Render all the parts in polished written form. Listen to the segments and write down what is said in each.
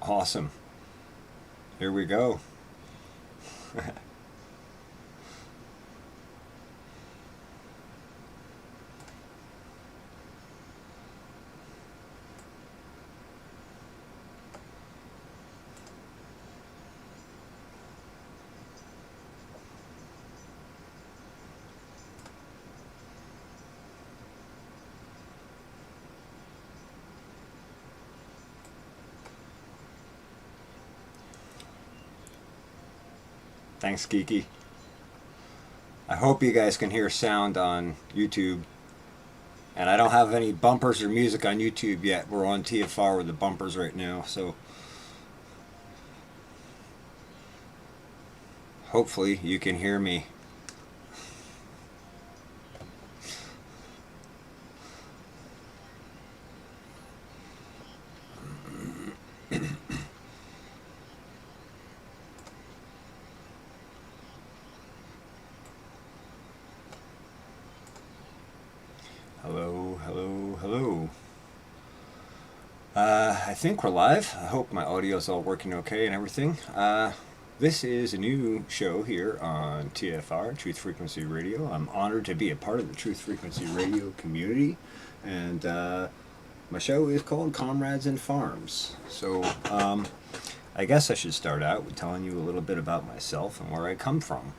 Awesome. Here we go. Thanks, Geeky. I hope you guys can hear sound on YouTube. And I don't have any bumpers or music on YouTube yet. We're on TFR with the bumpers right now, so hopefully you can hear me. Hello, hello, hello. I think we're live. I hope my audio's all working okay and everything. This is a new show here on TFR, Truth Frequency Radio. I'm honored to be a part of the Truth Frequency Radio community, and my show is called Comrades and Farms. So I guess I should start out with telling you a little bit about myself and where I come from.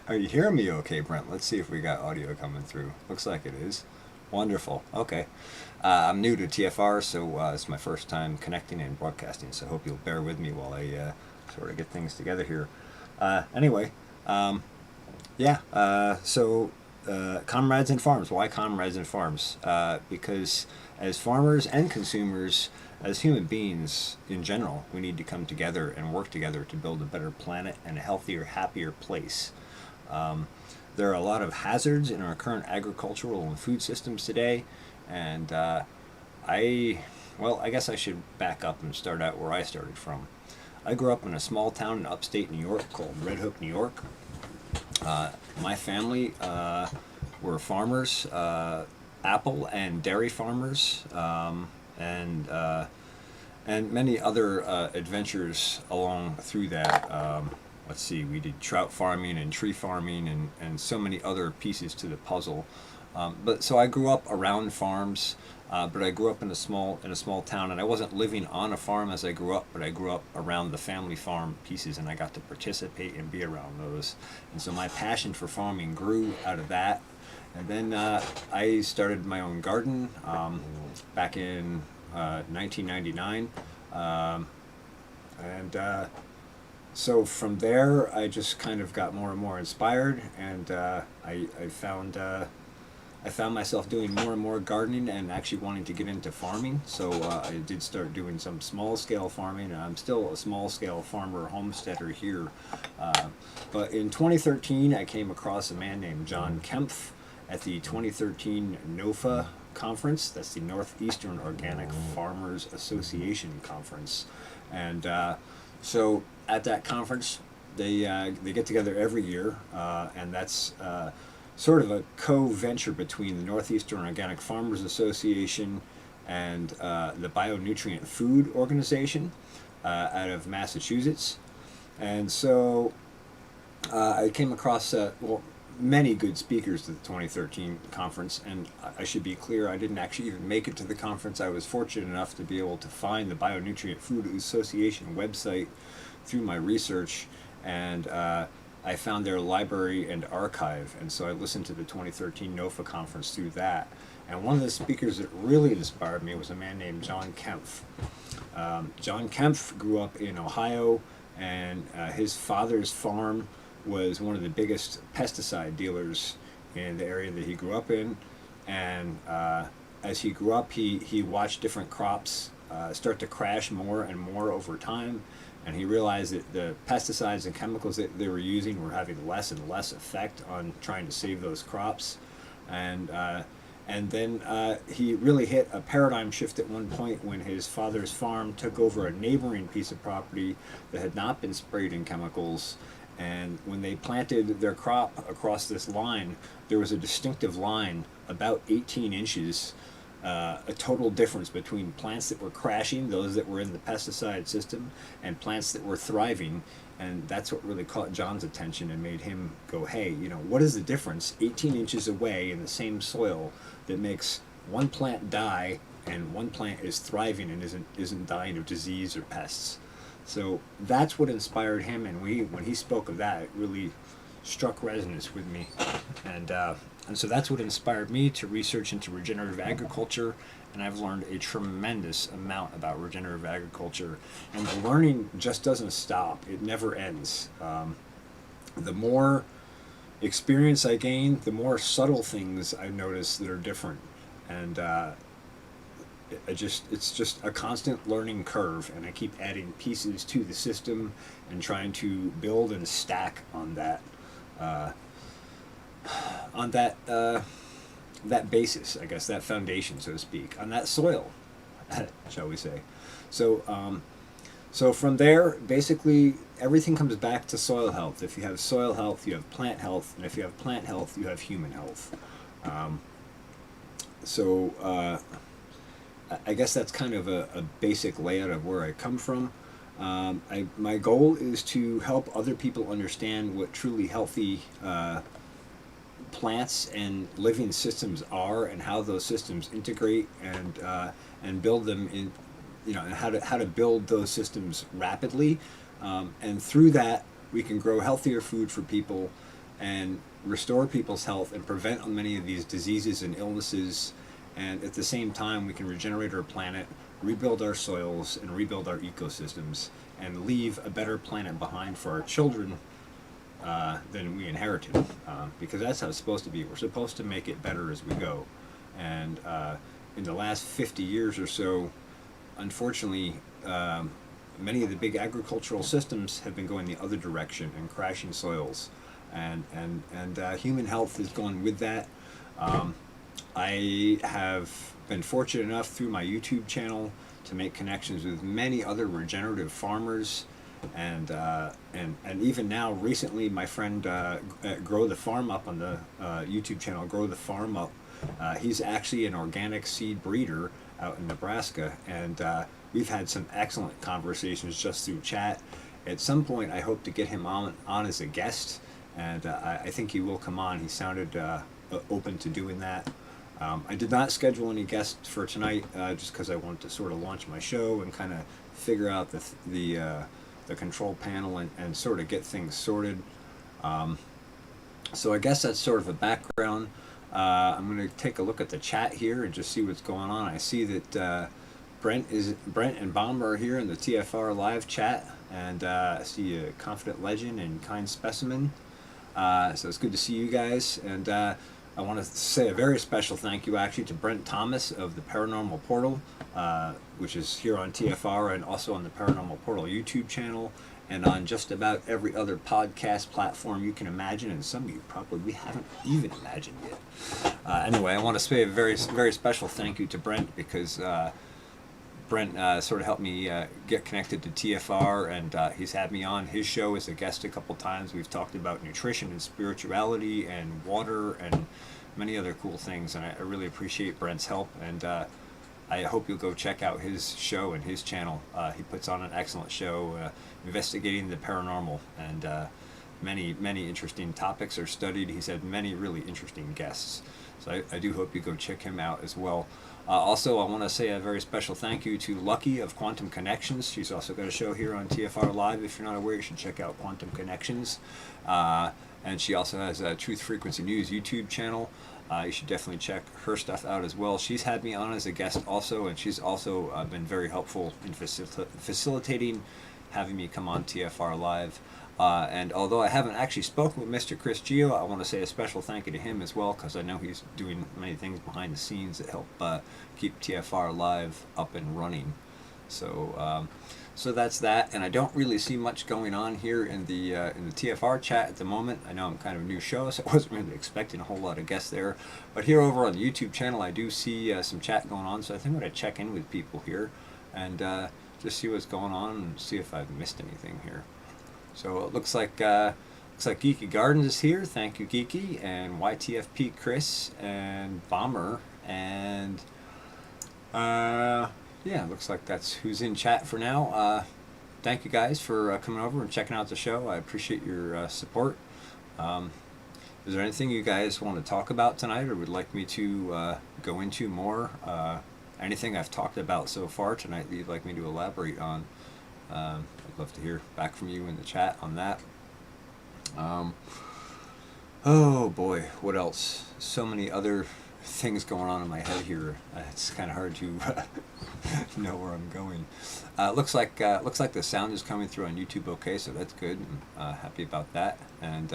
Are you hearing me okay, Brent? Let's see if we got audio coming through. Looks like it is. Wonderful. Okay. I'm new to TFR, so it's my first time connecting and broadcasting, so I hope you'll bear with me while I sort of get things together here. Anyway, so Comrades and Farms. Why Comrades and Farms? Because as farmers and consumers, as human beings in general, we need to come together and work together to build a better planet and a healthier, happier place. There are a lot of hazards in our current agricultural and food systems today, and I guess I should back up and start out where I started from. I grew up in a small town in upstate New York called Red Hook, New York. My family were farmers, apple and dairy farmers, and many other adventures along through that. Let's see, we did trout farming and tree farming and so many other pieces to the puzzle. So I grew up around farms, but I grew up in a small town, and I wasn't living on a farm as I grew up, but I grew up around the family farm pieces, and I got to participate and be around those. And so my passion for farming grew out of that. And then I started my own garden back in 1999, so from there, I just kind of got more and more inspired, and I found myself doing more and more gardening and actually wanting to get into farming. So I did start doing some small-scale farming, and I'm still a small-scale farmer homesteader here. But in 2013, I came across a man named John Kempf at the 2013 NOFA conference. That's the Northeastern Organic Farmers Association conference, and so at that conference, they get together every year, and that's sort of a co-venture between the Northeastern Organic Farmers Association and the Bionutrient Food Organization out of Massachusetts. And so I came across many good speakers to the 2013 conference, and I should be clear, I didn't actually even make it to the conference. I was fortunate enough to be able to find the Bionutrient Food Association website through my research, and I found their library and archive, and so I listened to the 2013 NOFA conference through that. And one of the speakers that really inspired me was a man named John Kempf. John Kempf grew up in Ohio, and his father's farm was one of the biggest pesticide dealers in the area that he grew up in. And as he grew up, he watched different crops start to crash more and more over time, and he realized that the pesticides and chemicals that they were using were having less and less effect on trying to save those crops. And then he really hit a paradigm shift at one point when his father's farm took over a neighboring piece of property that had not been sprayed in chemicals. And when they planted their crop across this line, there was a distinctive line about 18 inches a total difference between plants that were crashing, those that were in the pesticide system, and plants that were thriving. And that's what really caught John's attention and made him go, hey, you know, what is the difference 18 inches away in the same soil that makes one plant die and one plant is thriving and isn't dying of disease or pests? So that's what inspired him, and when he spoke of that, it really struck resonance with me, and so that's what inspired me to research into regenerative agriculture, and I've learned a tremendous amount about regenerative agriculture, and the learning just doesn't stop; it never ends. The more experience I gain, the more subtle things I notice that are different, and it's just a constant learning curve, and I keep adding pieces to the system and trying to build and stack on that uh, on that basis, I guess, that foundation, so to speak, on that soil, shall we say. So so from there, basically, everything comes back to soil health. If you have soil health, you have plant health, and if you have plant health, you have human health. Um, so I guess that's kind of a basic layout of where I come from. My goal is to help other people understand what truly healthy plants and living systems are, and how those systems integrate, and build them in, you know, and how to build those systems rapidly, and through that we can grow healthier food for people and restore people's health and prevent many of these diseases and illnesses, and at the same time we can regenerate our planet, rebuild our soils, and rebuild our ecosystems, and leave a better planet behind for our children than we inherited, because that's how it's supposed to be. We're supposed to make it better as we go, and in the last 50 years or so, unfortunately, many of the big agricultural systems have been going the other direction and crashing soils, and human health is going with that. I have been fortunate enough through my YouTube channel to make connections with many other regenerative farmers, and even now recently, my friend at Grow the Farm Up on the YouTube channel, Grow the Farm Up, he's actually an organic seed breeder out in Nebraska, and we've had some excellent conversations just through chat. At some point, I hope to get him on as a guest, and I think he will come on. He sounded open to doing that. I did not schedule any guests for tonight, just because I wanted to sort of launch my show and kind of figure out the control panel, and sort of get things sorted. So I guess that's sort of a background. I'm going to take a look at the chat here and just see what's going on. I see that Brent and Bomber are here in the TFR live chat, and I see a Confident Legend and Kind Specimen. So it's good to see you guys, and I want to say a very special thank you actually to Brent Thomas of the Paranormal Portal, which is here on TFR and also on the Paranormal Portal YouTube channel, and on just about every other podcast platform you can imagine, and some of you probably haven't even imagined yet. Anyway, I want to say a very, very special thank you to Brent, because Brent sort of helped me get connected to TFR, and he's had me on his show as a guest a couple times. We've talked about nutrition and spirituality and water and many other cool things, and I really appreciate Brent's help, and I hope you'll go check out his show and his channel. He puts on an excellent show investigating the paranormal, and many, many interesting topics are studied. He's had many really interesting guests, so I do hope you go check him out as well. Also, I want to say a very special thank you to Lucky of Quantum Connections. She's also got a show here on TFR Live. If you're not aware, you should check out Quantum Connections. And she also has a Truth Frequency News YouTube channel. You should definitely check her stuff out as well. She's had me on as a guest also, and she's also been very helpful in facilitating having me come on TFR Live. And although I haven't actually spoken with Mr. Chris Gio, I want to say a special thank you to him as well, because I know he's doing many things behind the scenes that help keep TFR Live up and running. So so that's that, and I don't really see much going on here in the TFR chat at the moment. I know I'm kind of a new show, so I wasn't really expecting a whole lot of guests there. But here over on the YouTube channel, I do see some chat going on, so I think I'm going to check in with people here and just see what's going on and see if I've missed anything here. So it looks like Geeky Gardens is here. Thank you, Geeky, and YTFP Chris and Bomber and Yeah, looks like that's who's in chat for now. Thank you guys for coming over and checking out the show. I appreciate your support. Um, is there anything you guys want to talk about tonight, or would like me to go into more? Anything I've talked about so far tonight that you'd like me to elaborate on? I'd love to hear back from you in the chat on that. Oh boy, what else? So many other things going on in my head here. It's kind of hard to know where I'm going. Looks like the sound is coming through on YouTube okay, so that's good. I'm happy about that, and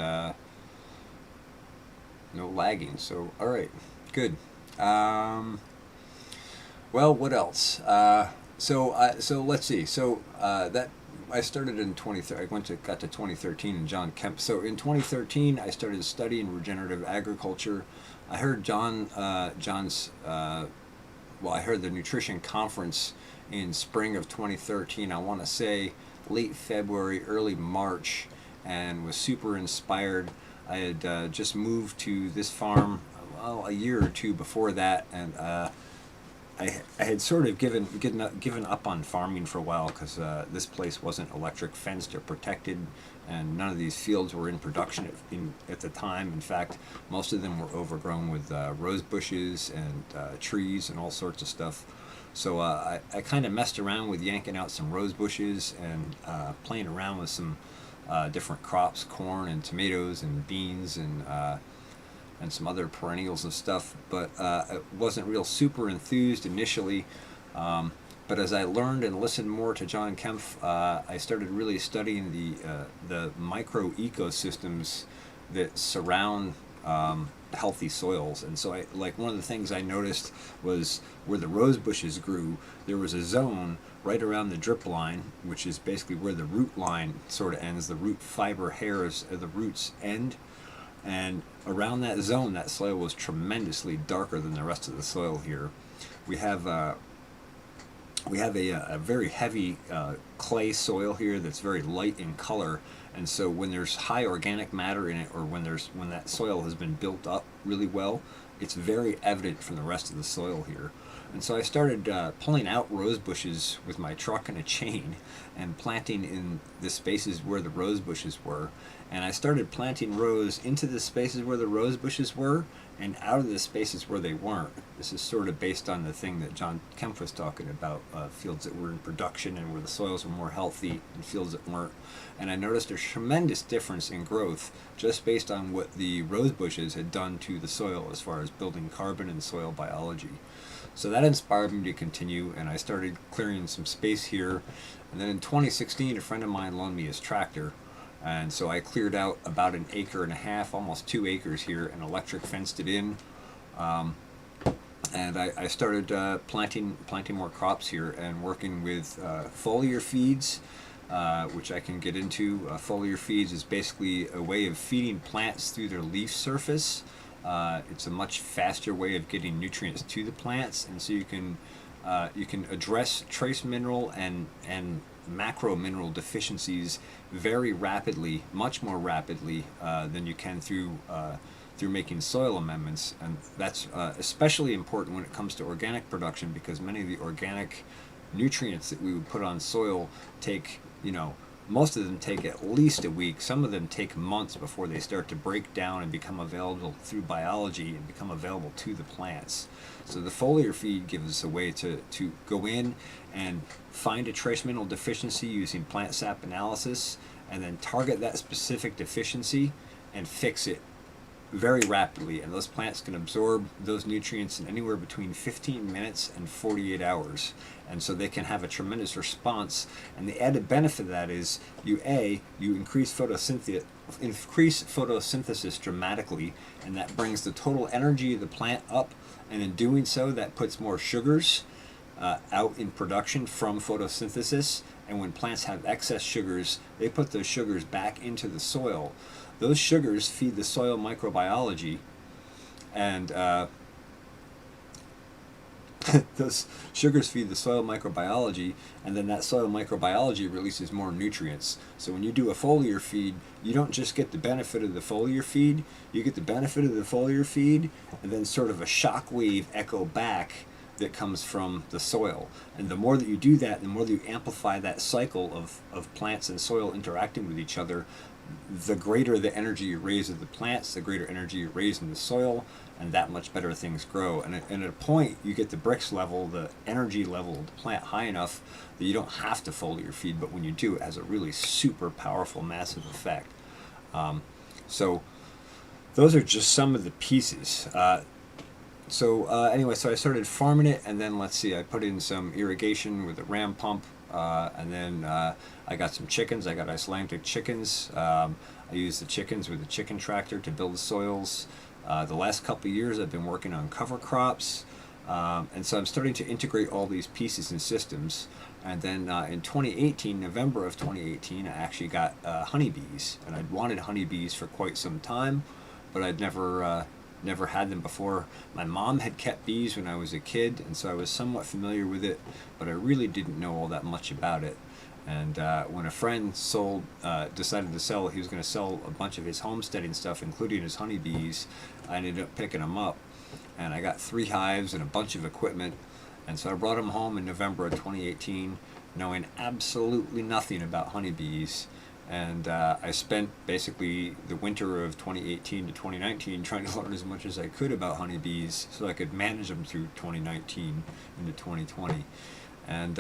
no lagging. So all right, good. Well, what else? So let's see. That I started in 2013. Got to 2013 in John Kemp. So in 2013, I started studying regenerative agriculture. I heard John's. Well, I heard the nutrition conference in spring of 2013. I want to say late February, early March, and was super inspired. I had just moved to this farm, well, a year or two before that, and I had sort of given up on farming for a while because this place wasn't electric fenced or protected, and none of these fields were in production at the time. In fact, most of them were overgrown with rose bushes and trees and all sorts of stuff. So I kind of messed around with yanking out some rose bushes and playing around with some different crops, corn and tomatoes and beans and some other perennials and stuff, but I wasn't real super enthused initially. But as I learned and listened more to John Kempf, I started really studying the micro ecosystems that surround healthy soils. And so one of the things I noticed was where the rose bushes grew, there was a zone right around the drip line, which is basically where the root line sort of ends, the root fiber hairs of the roots end. And around that zone, that soil was tremendously darker than the rest of the soil here. We have a very heavy clay soil here that's very light in color, and so when there's high organic matter in it, or when that soil has been built up really well, it's very evident from the rest of the soil here. And so I started pulling out rose bushes with my truck and a chain and planting in the spaces where the rose bushes were. And I started planting rose into the spaces where the rose bushes were and out of the spaces where they weren't. This is sort of based on the thing that John Kemp was talking about, fields that were in production and where the soils were more healthy and fields that weren't. And I noticed a tremendous difference in growth just based on what the rose bushes had done to the soil as far as building carbon and soil biology. So that inspired me to continue, and I started clearing some space here. And then in 2016, a friend of mine loaned me his tractor, and so I cleared out about 1.5 acres, almost 2 acres here, and electric fenced it in. And I started planting more crops here and working with foliar feeds, which I can get into. Foliar feeds is basically a way of feeding plants through their leaf surface. It's a much faster way of getting nutrients to the plants, and so you can address trace mineral and macro mineral deficiencies very rapidly, much more rapidly than you can through making soil amendments. And that's especially important when it comes to organic production, because many of the organic nutrients that we would put on soil take, most of them take at least a week. Some of them take months before they start to break down and become available through biology and become available to the plants. So the foliar feed gives us a way to go in and find a trace mineral deficiency using plant sap analysis, and then target that specific deficiency and fix it very rapidly. And those plants can absorb those nutrients in anywhere between 15 minutes and 48 hours. And so they can have a tremendous response. And the added benefit of that is you increase photosynthesis dramatically, and that brings the total energy of the plant up. And in doing so, that puts more sugars out in production from photosynthesis. And when plants have excess sugars, they put those sugars back into the soil. Those sugars feed the soil microbiology, and those sugars feed the soil microbiology, and then that soil microbiology releases more nutrients. So when you do a foliar feed, you don't just get the benefit of the foliar feed, you get the benefit of the foliar feed, and then sort of a shock wave echo back that comes from the soil. And the more that you do that, the more that you amplify that cycle of plants and soil interacting with each other, the greater the energy you raise of the plants, the greater energy you raise in the soil, and that much better things grow. And at a point, you get the bricks level, the energy level of the plant high enough that you don't have to foliar feed, but when you do, it has a really super powerful, massive effect. So those are just some of the pieces. Anyway, so I started farming it, and then let's see, I put in some irrigation with a ram pump, and then I got some chickens. I got Icelandic chickens. I used the chickens with the chicken tractor to build the soils. The last couple of years I've been working on cover crops, and so I'm starting to integrate all these pieces and systems. And then in 2018, November of 2018, I actually got honeybees, and I'd wanted honeybees for quite some time, but I'd never had them before. My mom had kept bees when I was a kid, and so I was somewhat familiar with it, but I really didn't know all that much about it. And when a friend decided to sell, he was going to sell a bunch of his homesteading stuff, including his honeybees, I ended up picking them up, and I got 3 hives and a bunch of equipment. And so I brought them home in November of 2018, knowing absolutely nothing about honeybees. And I spent basically the winter of 2018 to 2019 trying to learn as much as I could about honeybees so I could manage them through 2019 into 2020. And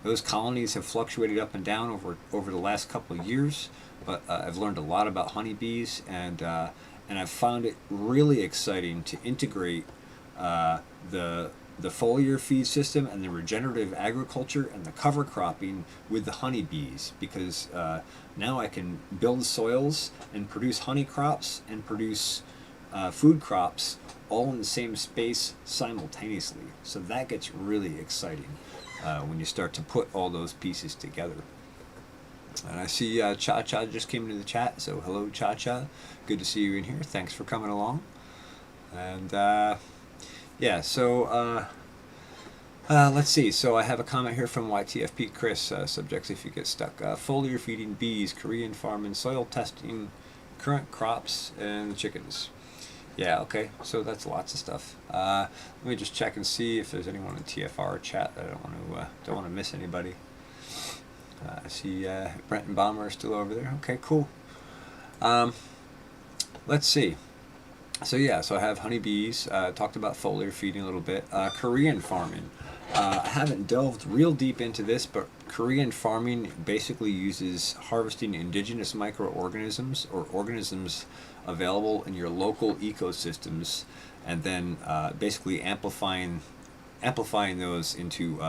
those colonies have fluctuated up and down over the last couple of years, but I've learned a lot about honeybees, and I've found it really exciting to integrate the foliar feed system and the regenerative agriculture and the cover cropping with the honeybees, because now I can build soils and produce honey crops and produce food crops all in the same space simultaneously. So that gets really exciting when you start to put all those pieces together. And I see Cha-Cha just came into the chat, so hello Cha-Cha, good to see you in here, thanks for coming along. And yeah, so let's see. So I have a comment here from YTFP Chris. Subjects if you get stuck. Foliar feeding bees, Korean farming, soil testing, current crops, and chickens. Yeah, okay. So that's lots of stuff. Let me just check and see if there's anyone in TFR chat. I don't want to miss anybody. I see Brent and Bomber are still over there. Okay, cool. Let's see. So yeah, so I have honeybees, talked about foliar feeding a little bit. Korean farming. I haven't delved real deep into this, but Korean farming basically uses harvesting indigenous microorganisms or organisms available in your local ecosystems, and then basically amplifying those into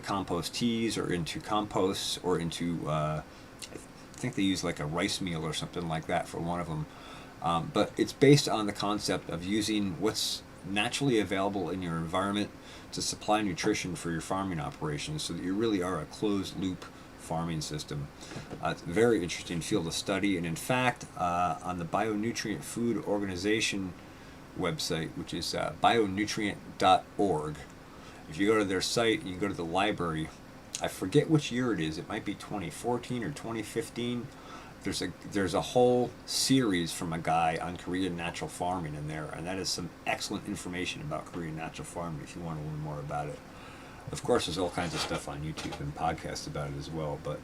compost teas or into composts or into I think they use like a rice meal or something like that for one of them. But it's based on the concept of using what's naturally available in your environment to supply nutrition for your farming operations, so that you really are a closed loop farming system. It's a very interesting field of study, and in fact, on the Bionutrient Food Organization website, which is bionutrient.org, if you go to their site, you go to the library, I forget which year it is, it might be 2014 or 2015, there's a whole series from a guy on Korean natural farming in there, and that is some excellent information about Korean natural farming if you want to learn more about it. Of course, there's all kinds of stuff on YouTube and podcasts about it as well, but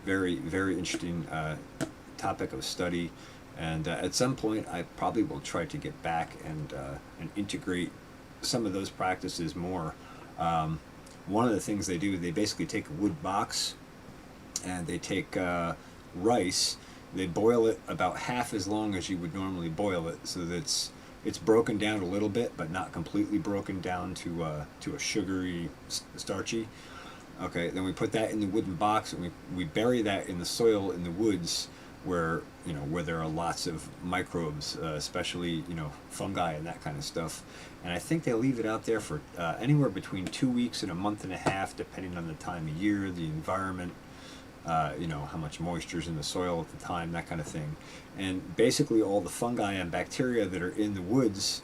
very, very interesting topic of study. And at some point, I probably will try to get back and integrate some of those practices more. One of the things they do, they basically take a wood box and they take rice, they boil it about half as long as you would normally boil it, so that it's broken down a little bit, but not completely broken down to a sugary, starchy. Okay, then we put that in the wooden box, and we bury that in the soil in the woods, where there are lots of microbes, especially fungi and that kind of stuff. And I think they leave it out there for anywhere between 2 weeks and a month and a half, depending on the time of year, the environment, how much moisture's in the soil at the time, that kind of thing. And basically all the fungi and bacteria that are in the woods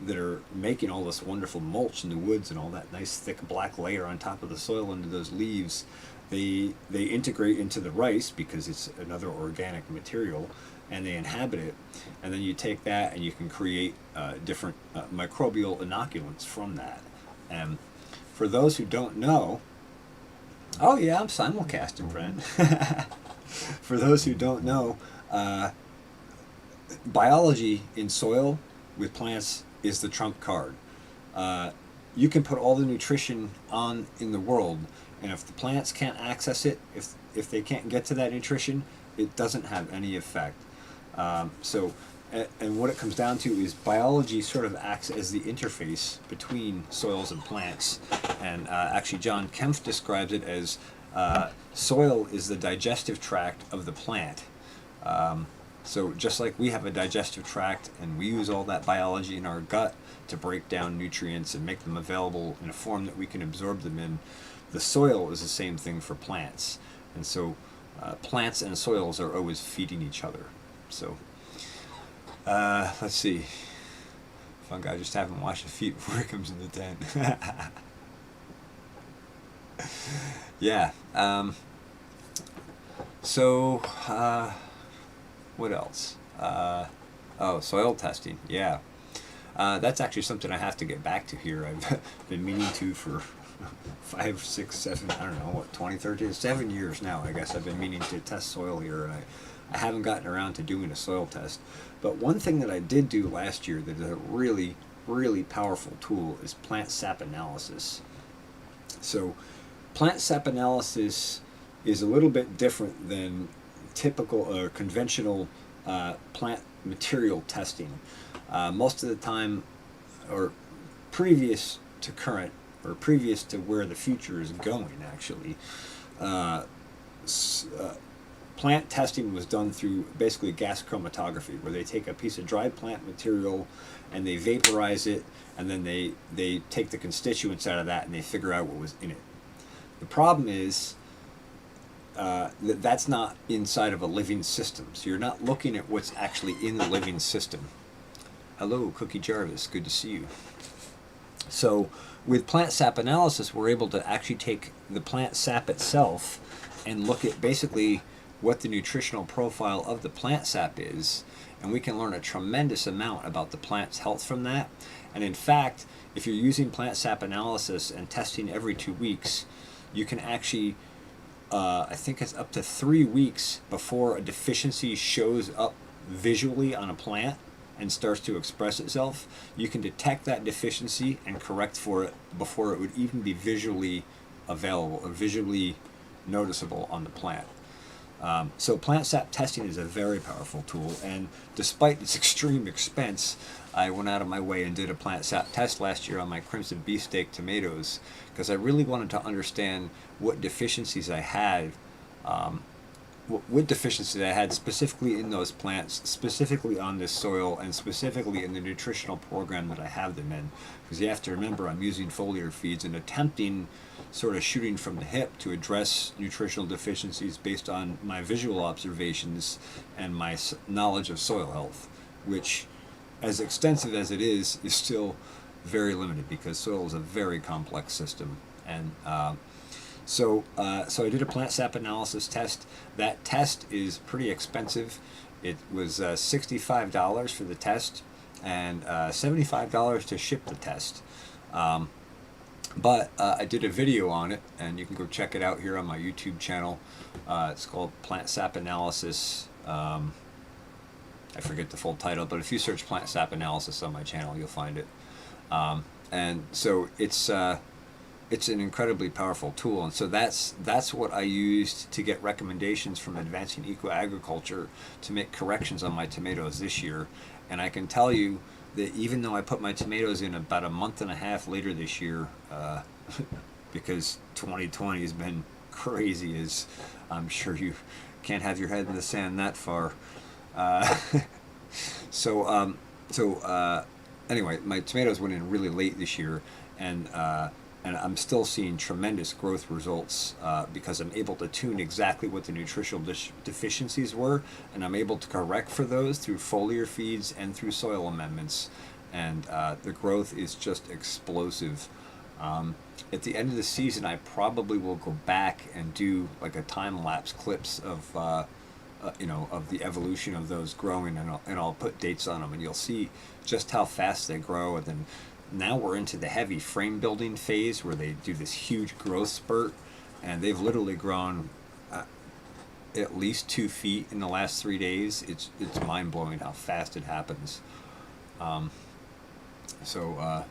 that are making all this wonderful mulch in the woods and all that nice thick black layer on top of the soil under those leaves, they integrate into the rice because it's another organic material, and they inhabit it. And then you take that and you can create different microbial inoculants from that. And for those who don't know, oh yeah, I'm simulcasting, Brent. For those who don't know, biology in soil with plants is the trump card. You can put all the nutrition on in the world, and if the plants can't access it, if they can't get to that nutrition, it doesn't have any effect. And what it comes down to is biology sort of acts as the interface between soils and plants. And actually, John Kempf describes it as soil is the digestive tract of the plant. So just like we have a digestive tract and we use all that biology in our gut to break down nutrients and make them available in a form that we can absorb them in, the soil is the same thing for plants. And so plants and soils are always feeding each other. So let's see. Fungi just haven't washed his feet before he comes in the tent. Yeah. What else? Soil testing. Yeah. That's actually something I have to get back to here. I've been meaning to for 5, 6, 7, I don't know, what, 20, 30, 7 years now, I guess I've been meaning to test soil here, and I haven't gotten around to doing a soil test. But one thing that I did do last year that is a really, really powerful tool is plant sap analysis. So plant sap analysis is a little bit different than typical or conventional plant material testing. Most of the time, or previous to current, or previous to where the future is going, actually, plant testing was done through basically gas chromatography, where they take a piece of dried plant material and they vaporize it, and then they take the constituents out of that and they figure out what was in it. The problem is that's not inside of a living system, so you're not looking at what's actually in the living system. Hello, Cookie Jarvis, good to see you. So with plant sap analysis, we're able to actually take the plant sap itself and look at basically what the nutritional profile of the plant sap is, and we can learn a tremendous amount about the plant's health from that. And in fact, if you're using plant sap analysis and testing every 2 weeks, you can actually, I think it's up to 3 weeks before a deficiency shows up visually on a plant and starts to express itself, you can detect that deficiency and correct for it before it would even be visually available or visually noticeable on the plant. So plant sap testing is a very powerful tool, and despite its extreme expense, I went out of my way and did a plant sap test last year on my crimson beefsteak tomatoes because I really wanted to understand what deficiencies I had, specifically in those plants, specifically on this soil, and specifically in the nutritional program that I have them in. Because you have to remember, I'm using foliar feeds and attempting, sort of shooting from the hip, to address nutritional deficiencies based on my visual observations and my knowledge of soil health, which, as extensive as it is still very limited because soil is a very complex system. And So I did a plant sap analysis test. That test is pretty expensive. It was $65 for the test and $75 to ship the test. But I did a video on it, and you can go check it out here on my YouTube channel. It's called Plant Sap Analysis. I forget the full title, but if you search Plant Sap Analysis on my channel, you'll find it. And so it's an incredibly powerful tool, and so that's what I used to get recommendations from Advancing Eco-Agriculture to make corrections on my tomatoes this year. And I can tell you that even though I put my tomatoes in about a month and a half later this year, because 2020 has been crazy, as I'm sure you can't have your head in the sand that far. Anyway, my tomatoes went in really late this year, and I'm still seeing tremendous growth results because I'm able to tune exactly what the nutritional deficiencies were, and I'm able to correct for those through foliar feeds and through soil amendments, and the growth is just explosive. At the end of the season, I probably will go back and do like a time lapse clips of of the evolution of those growing, and I'll put dates on them, and you'll see just how fast they grow. And then now we're into the heavy frame building phase where they do this huge growth spurt, and they've literally grown at least 2 feet in the last 3 days. It's mind blowing how fast it happens. Um, so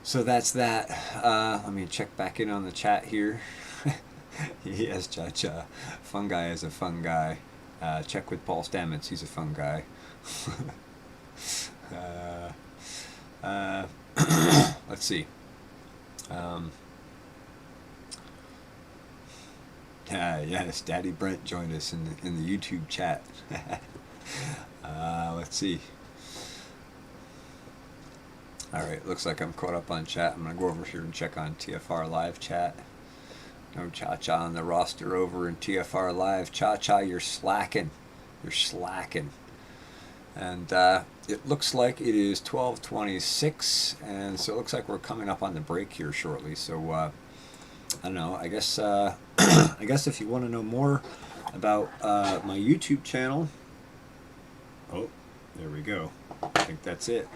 so that's that. Let me check back in on the chat here. Yes, Cha-Cha. Fun guy is a fun guy. Check with Paul Stamets. He's a fun guy. Let's see. Yes, Daddy Brent joined us in the YouTube chat. Let's see. All right, looks like I'm caught up on chat. I'm gonna go over here and check on TFR Live chat. No Cha-Cha on the roster over in TFR Live. Cha-Cha, you're slacking. You're slacking. And it looks like it is 12:26, and so it looks like we're coming up on the break here shortly. So I don't know. I guess I guess if you want to know more about my YouTube channel, oh, there we go. I think that's it.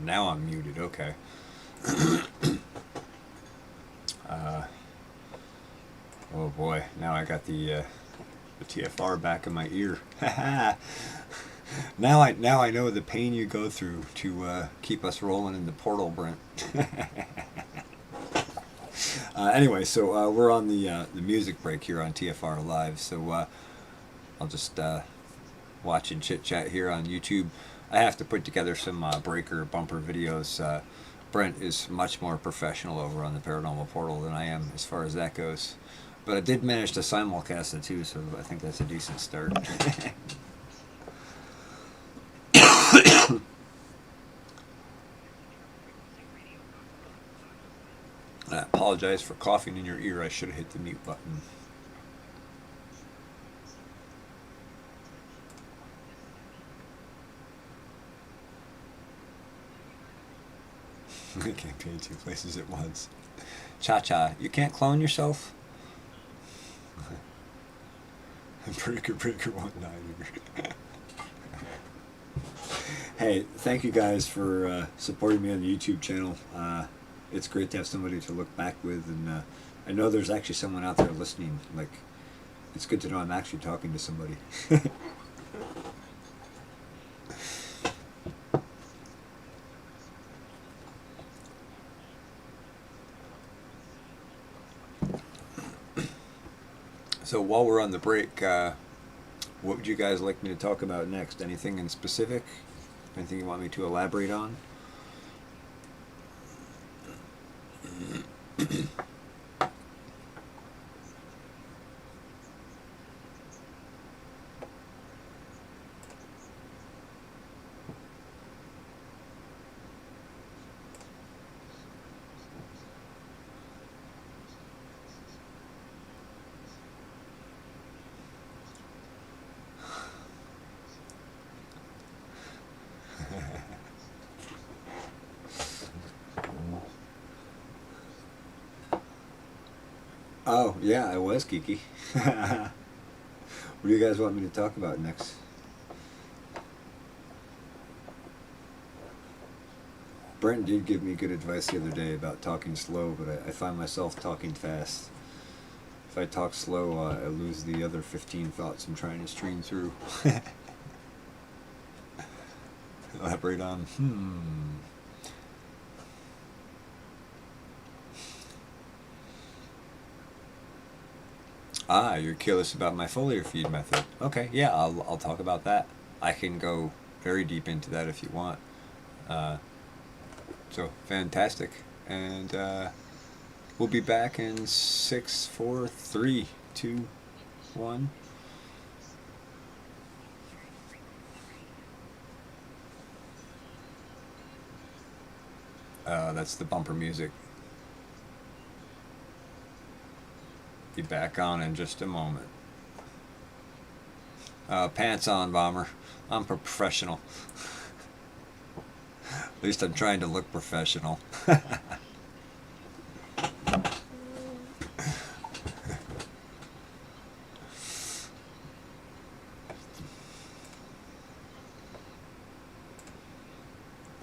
Now I'm muted. Okay. Oh boy! Now I got the TFR back in my ear. Now I know the pain you go through to keep us rolling in the portal, Brent. Anyway, so we're on the music break here on TFR Live. So I'll just watch and chit chat here on YouTube. I have to put together some breaker bumper videos. Brent is much more professional over on the Paranormal Portal than I am as far as that goes. But I did manage to simulcast it too, so I think that's a decent start. I apologize for coughing in your ear. I should have hit the mute button. I can't be in two places at once. Cha-Cha, you can't clone yourself? Breaker 19. Hey, thank you guys for supporting me on the YouTube channel. It's great to have somebody to look back with, and I know there's actually someone out there listening. Like, it's good to know I'm actually talking to somebody. So while we're on the break, what would you guys like me to talk about next? Anything in specific? Anything you want me to elaborate on? Oh, yeah, I was, Kiki. What do you guys want me to talk about next? Brent did give me good advice the other day about talking slow, but I find myself talking fast. If I talk slow, I lose the other 15 thoughts I'm trying to stream through. Elaborate on, Ah, you're curious about my foliar feed method. Okay, yeah, I'll talk about that. I can go very deep into that if you want. So, fantastic. And We'll be back in 6, 4, 3, 2, 1. That's the bumper music. Be back on in just a moment. Pants on, Bomber. I'm professional. At least I'm trying to look professional.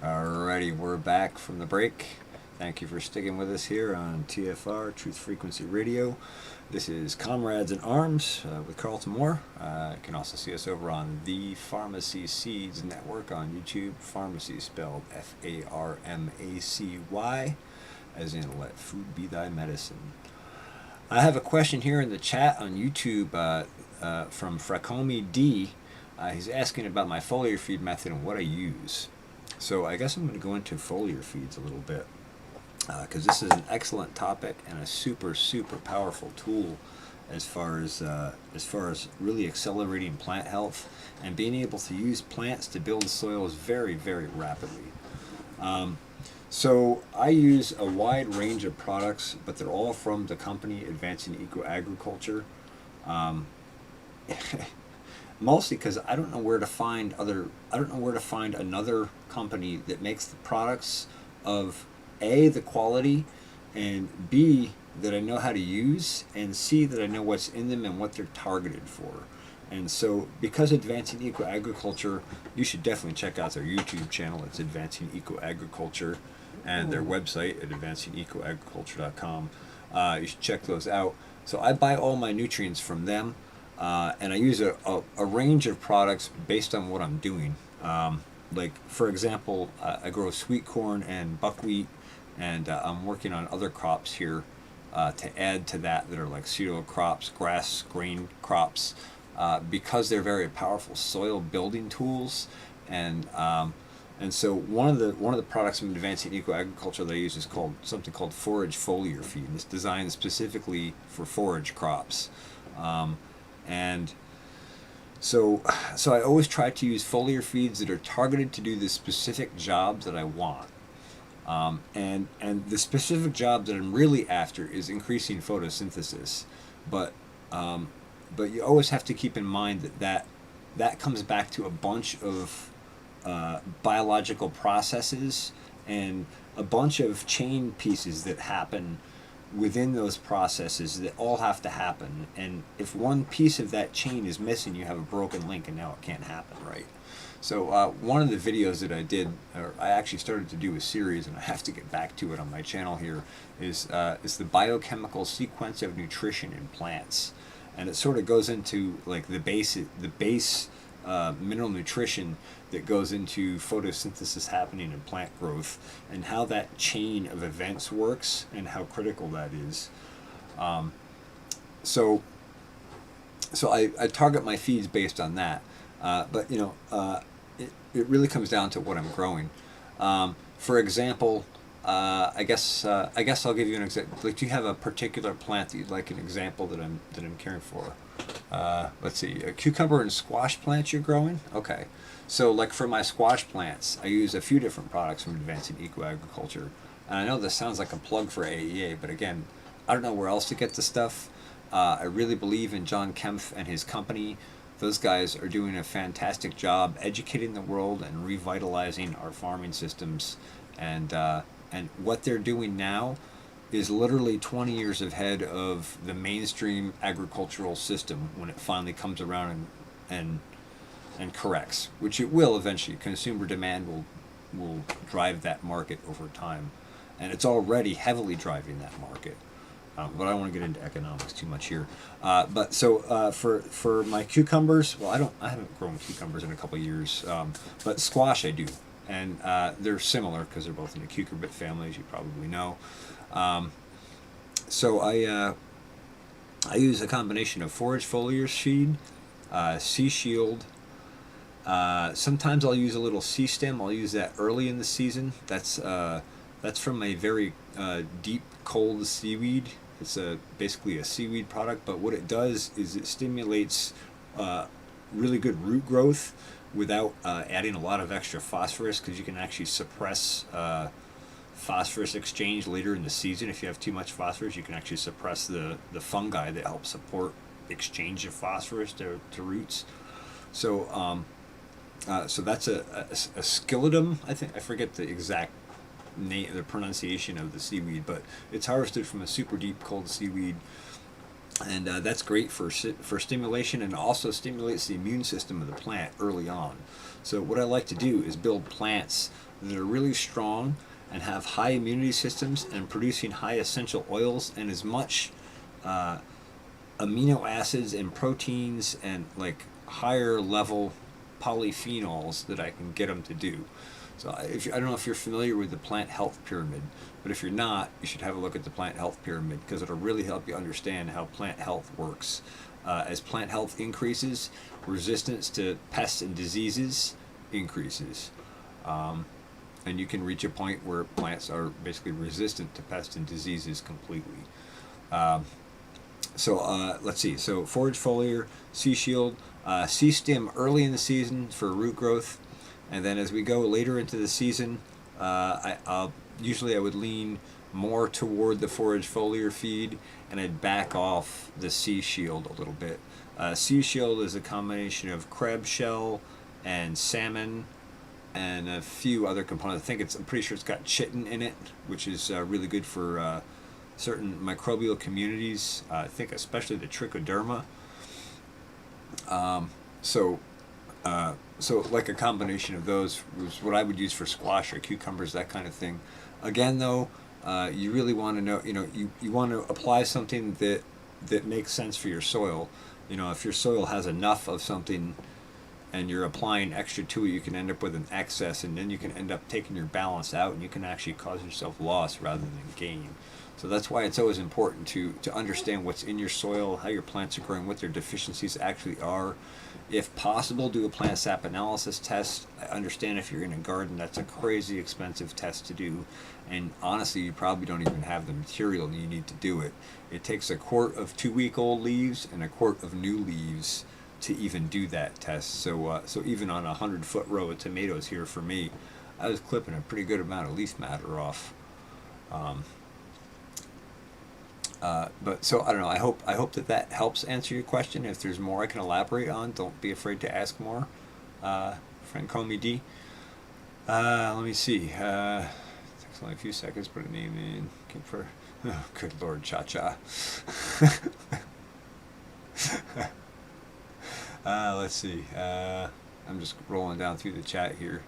Alrighty, we're back from the break. Thank you for sticking with us here on TFR, Truth Frequency Radio. This is Comrades in Arms with Carlton Moore. You can also see us over on the Farmacy Seeds Network on YouTube. Farmacy spelled F-A-R-M-A-C-Y, as in let food be thy medicine. I have a question here in the chat on YouTube from Fracomi D. He's asking about my foliar feed method and what I use. So I guess I'm going to go into foliar feeds a little bit because this is an excellent topic and a super powerful tool as far as really accelerating plant health and being able to use plants to build soils very rapidly. So I use a wide range of products, but they're all from the company Advancing Eco Agriculture. Mostly because I don't know where to find another company that makes the products of A, the quality, and B, that I know how to use, and C, that I know what's in them and what they're targeted for. And so because Advancing Eco Agriculture, you should definitely check out their YouTube channel. It's Advancing Eco Agriculture, and their website at advancingecoagriculture.com. You should check those out. So I buy all my nutrients from them. And I use a range of products based on what I'm doing. Like, for example, I grow sweet corn and buckwheat, and I'm working on other crops here to add to that are like cereal crops, grass, grain crops, because they're very powerful soil building tools. And so one of the products from Advancing Eco Agriculture that I use is something called forage foliar feed. And it's designed specifically for forage crops. And so I always try to use foliar feeds that are targeted to do the specific jobs that I want. And the specific job that I'm really after is increasing photosynthesis. But you always have to keep in mind that comes back to a bunch of biological processes and a bunch of chain pieces that happen within those processes that all have to happen. And if one piece of that chain is missing, you have a broken link, and now it can't happen, right? So one of the videos that I did, or I actually started to do a series, and I have to get back to it on my channel here, is the biochemical sequence of nutrition in plants. And it sort of goes into like the base mineral nutrition that goes into photosynthesis happening in plant growth, and how that chain of events works and how critical that is. So I target my feeds based on that. But it really comes down to what I'm growing. For example, I guess I'll give you an example. Like, do you have a particular plant that you'd like an example that I'm caring for? Let's see, a cucumber and squash plants you're growing? Okay. So like for my squash plants, I use a few different products from Advancing Eco Agriculture. And I know this sounds like a plug for AEA, but again, I don't know where else to get the stuff. I really believe in John Kempf and his company. Those guys are doing a fantastic job educating the world and revitalizing our farming systems. And what they're doing now is literally 20 years ahead of the mainstream agricultural system when it finally comes around and corrects, which it will eventually. Consumer demand will drive that market over time, and it's already heavily driving that market. But I don't want to get into economics too much here. But so for my cucumbers, well, I haven't grown cucumbers in a couple of years, but squash I do, and they're similar because they're both in the cucurbit family, as you probably know. So I use a combination of forage foliar feed, sea shield. Sometimes I'll use a little sea stem. I'll use that early in the season. That's That's from a very deep cold seaweed. It's basically a seaweed product, but what it does is it stimulates uh, really good root growth without adding a lot of extra phosphorus, because you can actually suppress phosphorus exchange later in the season. If you have too much phosphorus, you can actually suppress the fungi that help support exchange of phosphorus to roots. So so that's a skeletum. I think I forget the exact name, the pronunciation of the seaweed, but it's harvested from a super deep cold seaweed, and that's great for stimulation, and also stimulates the immune system of the plant early on. So what I like to do is build plants that are really strong and have high immunity systems and producing high essential oils and as much amino acids and proteins and like higher level polyphenols that I can get them to do. So I don't know if you're familiar with the plant health pyramid, but if you're not, you should have a look at the plant health pyramid, because it'll really help you understand how plant health works. As plant health increases, resistance to pests and diseases increases. And you can reach a point where plants are basically resistant to pests and diseases completely. So let's see. So forage foliar, sea shield, sea stem early in the season for root growth, and then as we go later into the season, usually I would lean more toward the forage foliar feed, and I'd back off the sea shield a little bit. Sea shield is a combination of crab shell and salmon and a few other components. I'm pretty sure it's got chitin in it, which is really good for certain microbial communities. I think especially the trichoderma. So like a combination of those was what I would use for squash or cucumbers, that kind of thing. Again, though, you really want to know, you want to apply something that makes sense for your soil. If your soil has enough of something and you're applying extra to it, you can end up with an excess, and then you can end up taking your balance out, and you can actually cause yourself loss rather than gain. So that's why it's always important to understand what's in your soil, how your plants are growing, what their deficiencies actually are. If possible, do a plant sap analysis test. I understand if you're in a garden, that's a crazy expensive test to do. And honestly, you probably don't even have the material you need to do it. It takes a quart of 2-week-old leaves and a quart of new leaves to even do that test. So even on a 100-foot row of tomatoes here for me, I was clipping a pretty good amount of leaf matter off. But so I don't know. I hope that helps answer your question. If there's more I can elaborate on, don't be afraid to ask more. Friend Comey D. Let me see. It takes only a few seconds. Put a name in. For oh, good Lord, Cha-Cha. Let's see. I'm just rolling down through the chat here.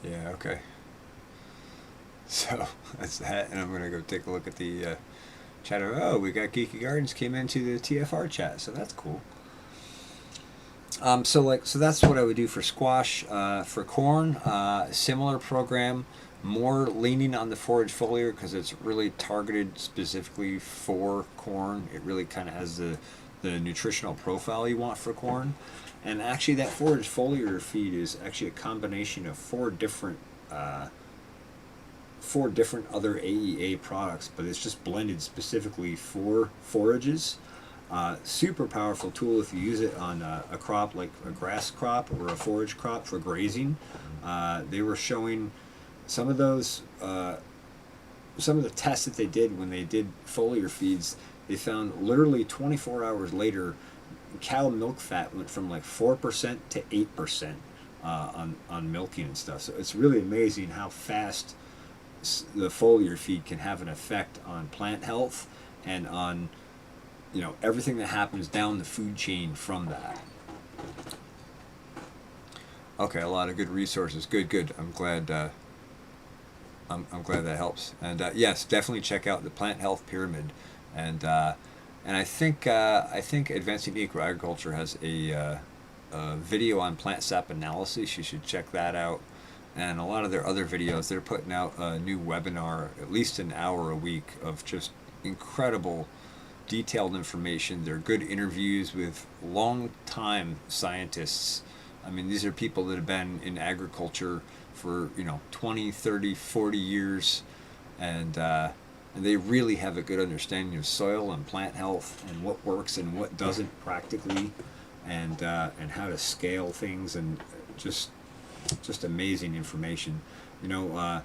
Yeah. Okay. So that's that, and I'm gonna go take a look at the chat. Oh, we got Geeky Gardens came into the TFR chat, so that's cool. So that's what I would do for squash. For corn, similar program, more leaning on the forage foliar because it's really targeted specifically for corn. It really kind of has the nutritional profile you want for corn. And actually, that forage foliar feed is actually a combination of four different other AEA products, but it's just blended specifically for forages. Super powerful tool if you use it on a crop like a grass crop or a forage crop for grazing. They were showing some of those, some of the tests that they did when they did foliar feeds. They found literally 24 hours later, cow milk fat went from like 4% to 8% on milking and stuff. So it's really amazing how fast the foliar feed can have an effect on plant health and on everything that happens down the food chain from that. Okay, a lot of good resources. Good. I'm glad. I'm glad that helps. And yes, definitely check out the Plant Health Pyramid. And I think Advancing Eco Agriculture has a video on plant sap analysis. You should check that out. And a lot of their other videos, they're putting out a new webinar, at least an hour a week, of just incredible detailed information. They're good interviews with long-time scientists I mean, these are people that have been in agriculture for, 20, 30, 40 years, and they really have a good understanding of soil and plant health and what works and what doesn't practically, and how to scale things, and just amazing information. You know,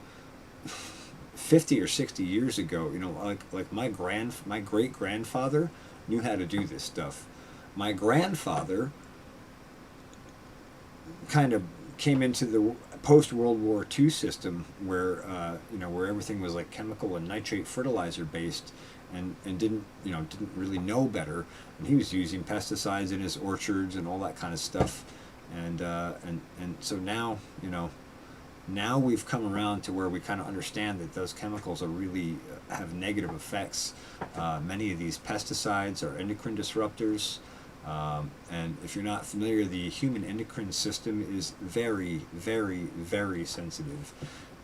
50 or 60 years ago, like my great grandfather knew how to do this stuff. My grandfather kind of came into the post World War II system where everything was like chemical and nitrate fertilizer based, and didn't really know better, and he was using pesticides in his orchards and all that kind of stuff, and so now we've come around to where we kind of understand that those chemicals are really have negative effects. Many of these pesticides are endocrine disruptors. And if you're not familiar, the human endocrine system is very, very, very sensitive.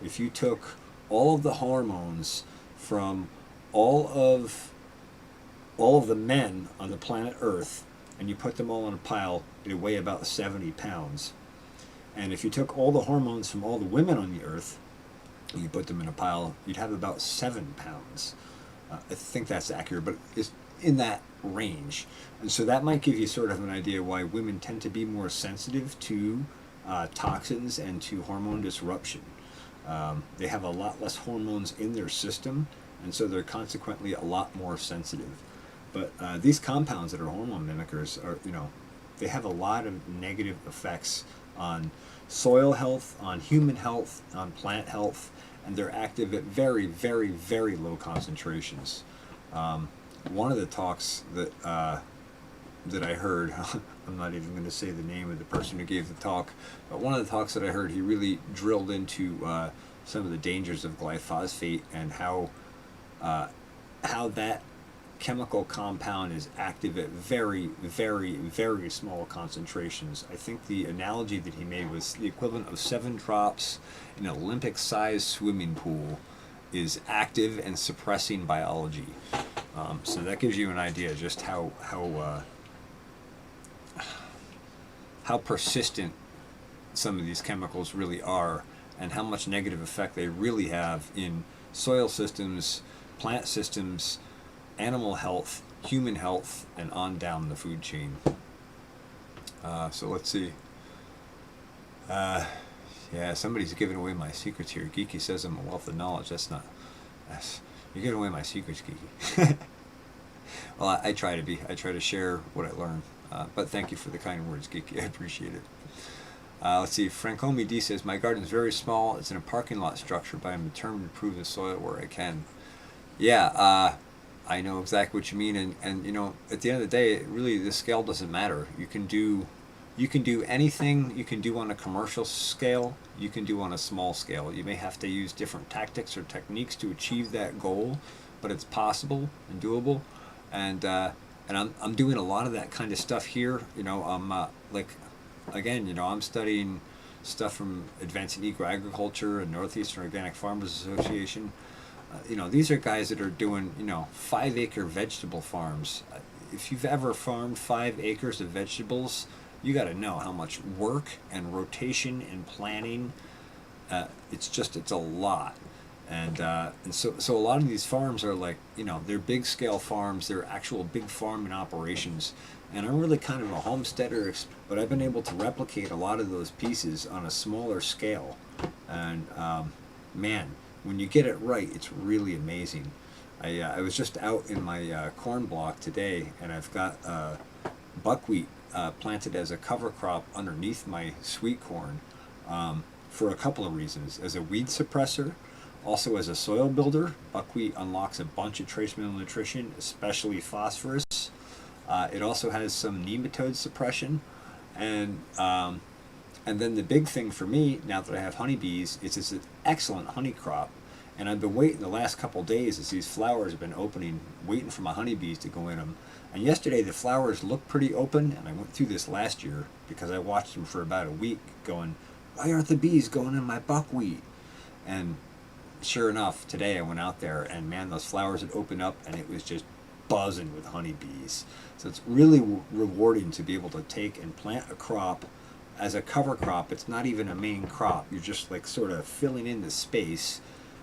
If you took all of the hormones from all of the men on the planet Earth and you put them all in a pile, it'd weigh about 70 pounds. And if you took all the hormones from all the women on the Earth and you put them in a pile, you'd have about 7 pounds. I think that's accurate, but it's in that range. And so that might give you sort of an idea why women tend to be more sensitive to toxins and to hormone disruption. They have a lot less hormones in their system, and so they're consequently a lot more sensitive. But these compounds that are hormone mimickers are, they have a lot of negative effects on soil health, on human health, on plant health, and they're active at very, very, very low concentrations. One of the talks that I heard, I'm not even going to say the name of the person who gave the talk, but one of the talks that I heard, he really drilled into some of the dangers of glyphosate and how that chemical compound is active at very, very, very small concentrations. I think the analogy that he made was the equivalent of 7 drops in an Olympic-sized swimming pool is active and suppressing biology. So that gives you an idea just how persistent some of these chemicals really are, and how much negative effect they really have in soil systems, plant systems, animal health, human health, and on down the food chain. So let's see. Yeah, somebody's giving away my secrets here. Geeky says I'm a wealth of knowledge. You're giving away my secrets, Geeky. Well, I try to be. I try to share what I learn. But thank you for the kind words, Geeky. I appreciate it. Let's see. Francomi D says, my garden is very small. It's in a parking lot structure, but I'm determined to improve the soil where I can. Yeah, I know exactly what you mean. And at the end of the day, really, the scale doesn't matter. You can do anything you can do on a commercial scale, you can do on a small scale. You may have to use different tactics or techniques to achieve that goal, but it's possible and doable. And I'm doing a lot of that kind of stuff here. I'm studying stuff from Advancing Eco-Agriculture and Northeastern Organic Farmers Association. These are guys that are doing 5-acre vegetable farms. If you've ever farmed 5 acres of vegetables, you got to know how much work and rotation and planning. It's a lot. And so a lot of these farms are like, they're big scale farms, they're actual big farming operations. And I'm really kind of a homesteader, but I've been able to replicate a lot of those pieces on a smaller scale. And man, when you get it right, it's really amazing. I was just out in my corn block today, and I've got buckwheat planted as a cover crop underneath my sweet corn for a couple of reasons. As a weed suppressor, also as a soil builder. Buckwheat unlocks a bunch of trace mineral nutrition, especially phosphorus. It also has some nematode suppression, and then the big thing for me, now that I have honeybees, is it's an excellent honey crop. And I've been waiting the last couple of days as these flowers have been opening, waiting for my honeybees to go in them. And yesterday the flowers looked pretty open, and I went through this last year because I watched them for about a week going, why aren't the bees going in my buckwheat? And sure enough, today I went out there, and man, those flowers had opened up, and it was just buzzing with honeybees. So it's really rewarding to be able to take and plant a crop as a cover crop, it's not even a main crop. You're just like sort of filling in the space,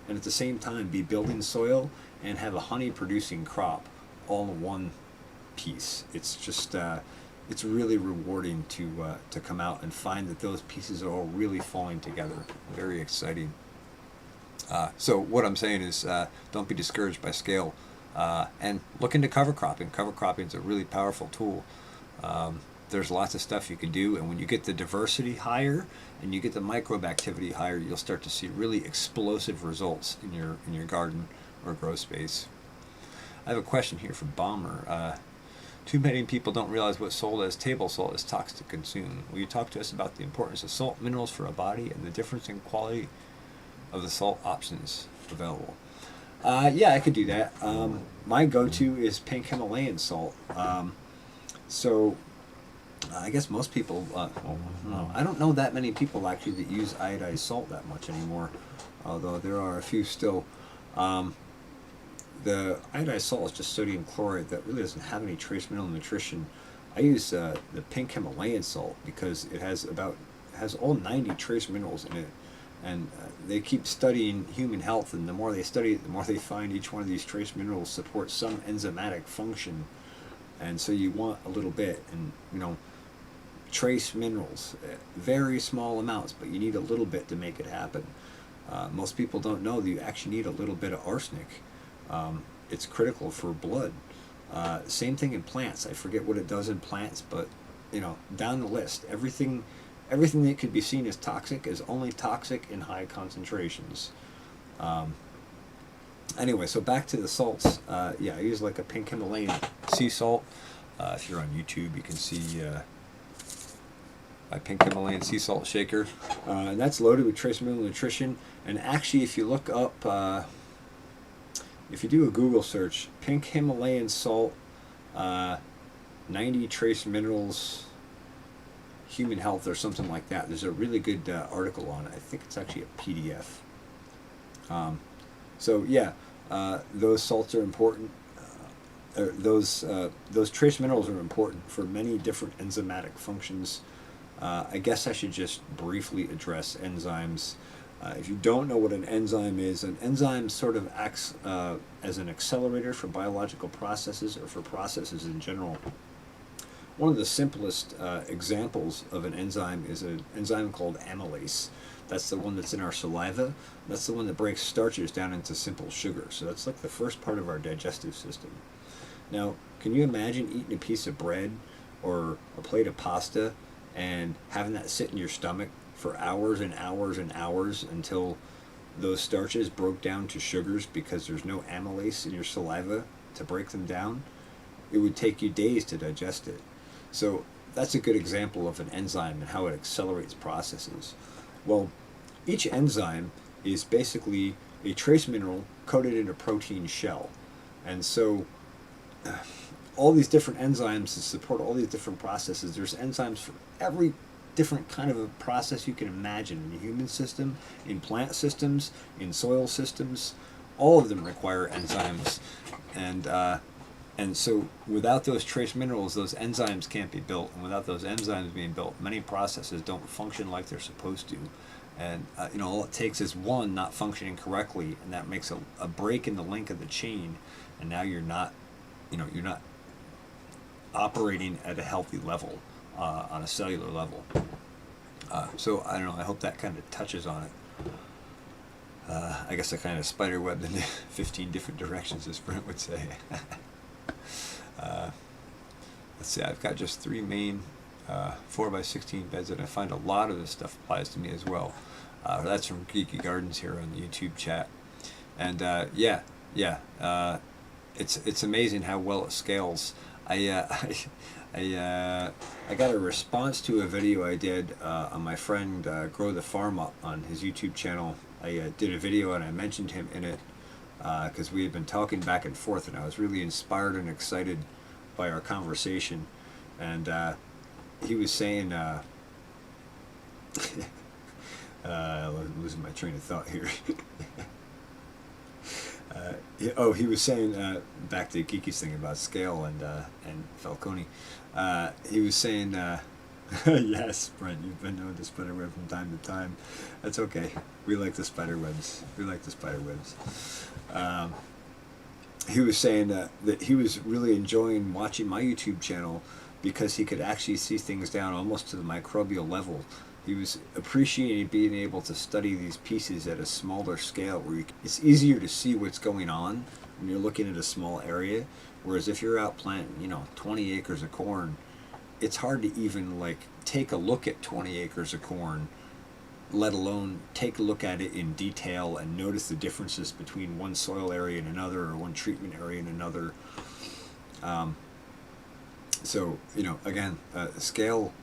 and at the same time be building soil and have a honey producing crop all in one piece. It's just it's really rewarding to come out and find that those pieces are all really falling together. Very exciting. So what I'm saying is, don't be discouraged by scale, and look into cover cropping. Cover cropping is a really powerful tool. There's lots of stuff you can do, and when you get the diversity higher and you get the microbe activity higher, you'll start to see really explosive results in your garden or grow space. I have a question here from Bomber. Too many people don't realize what sold as table salt is toxic to consume. Will you talk to us about the importance of salt minerals for a body and the difference in quality of the salt options available? Yeah, I could do that. My go-to is pink Himalayan salt. So I guess most people, no, I don't know that many people actually that use iodized salt that much anymore, although there are a few still. The iodized salt is just sodium chloride that really doesn't have any trace mineral nutrition. I use the pink Himalayan salt because it has all 90 trace minerals in it, and they keep studying human health, and the more they study it, the more they find each one of these trace minerals supports some enzymatic function, and so you want a little bit, and trace minerals, very small amounts, but you need a little bit to make it happen. Most people don't know that you actually need a little bit of arsenic. It's critical for blood. Same thing in plants. I forget what it does in plants, but down the list, everything that could be seen as toxic is only toxic in high concentrations. Anyway, so back to the salts. Yeah, I use like a pink Himalayan sea salt. If you're on YouTube, you can see my pink Himalayan sea salt shaker, and that's loaded with trace mineral nutrition. And actually, if you look up, if you do a Google search, pink Himalayan salt, 90 trace minerals, human health, or something like that, there's a really good article on it. I think it's actually a PDF. So yeah, those salts are important. Those trace minerals are important for many different enzymatic functions. I guess I should just briefly address enzymes. If you don't know what an enzyme sort of acts as an accelerator for biological processes or for processes in general. One of the simplest examples of an enzyme is an enzyme called amylase. That's the one that's in our saliva. That's the one that breaks starches down into simple sugar. So that's like the first part of our digestive system. Now, can you imagine eating a piece of bread or a plate of pasta and having that sit in your stomach for hours and hours and hours until those starches broke down to sugars because there's no amylase in your saliva to break them down? It would take you days to digest it. So that's a good example of an enzyme and how it accelerates processes. Well, each enzyme is basically a trace mineral coated in a protein shell. And so all these different enzymes to support all these different processes, there's enzymes for every different kind of a process you can imagine in the human system, in plant systems, in soil systems. All of them require enzymes. And so without those trace minerals, those enzymes can't be built. And without those enzymes being built, many processes don't function like they're supposed to. And all it takes is one not functioning correctly, and that makes a break in the link of the chain. And now you're not operating at a healthy level, on a cellular level. So I don't know, I hope that kind of touches on it. I guess I kind of spiderwebbed in 15 different directions, as Brent would say. Let's see, I've got just 3 main 4x16 beds, and I find a lot of this stuff applies to me as well. That's from Geeky Gardens here on the YouTube chat. And it's amazing how well it scales. I got a response to a video I did on my friend Grow the Farm Up on his YouTube channel. I did a video and I mentioned him in it because we had been talking back and forth, and I was really inspired and excited by our conversation. And he was saying, I'm losing my train of thought here. He was saying, back to Kiki's thing about scale and Falcone. He was saying, Yes, Brent, you've been known to spider web from time to time. That's okay. We like the spider webs. We like the spider webs. Um, he was saying that he was really enjoying watching my YouTube channel because he could actually see things down almost to the microbial level. He was appreciating being able to study these pieces at a smaller scale where it's easier to see what's going on when you're looking at a small area. Whereas if you're out planting, 20 acres of corn, it's hard to even like take a look at 20 acres of corn, let alone take a look at it in detail and notice the differences between one soil area and another or one treatment area and another. Um, so, again, scale,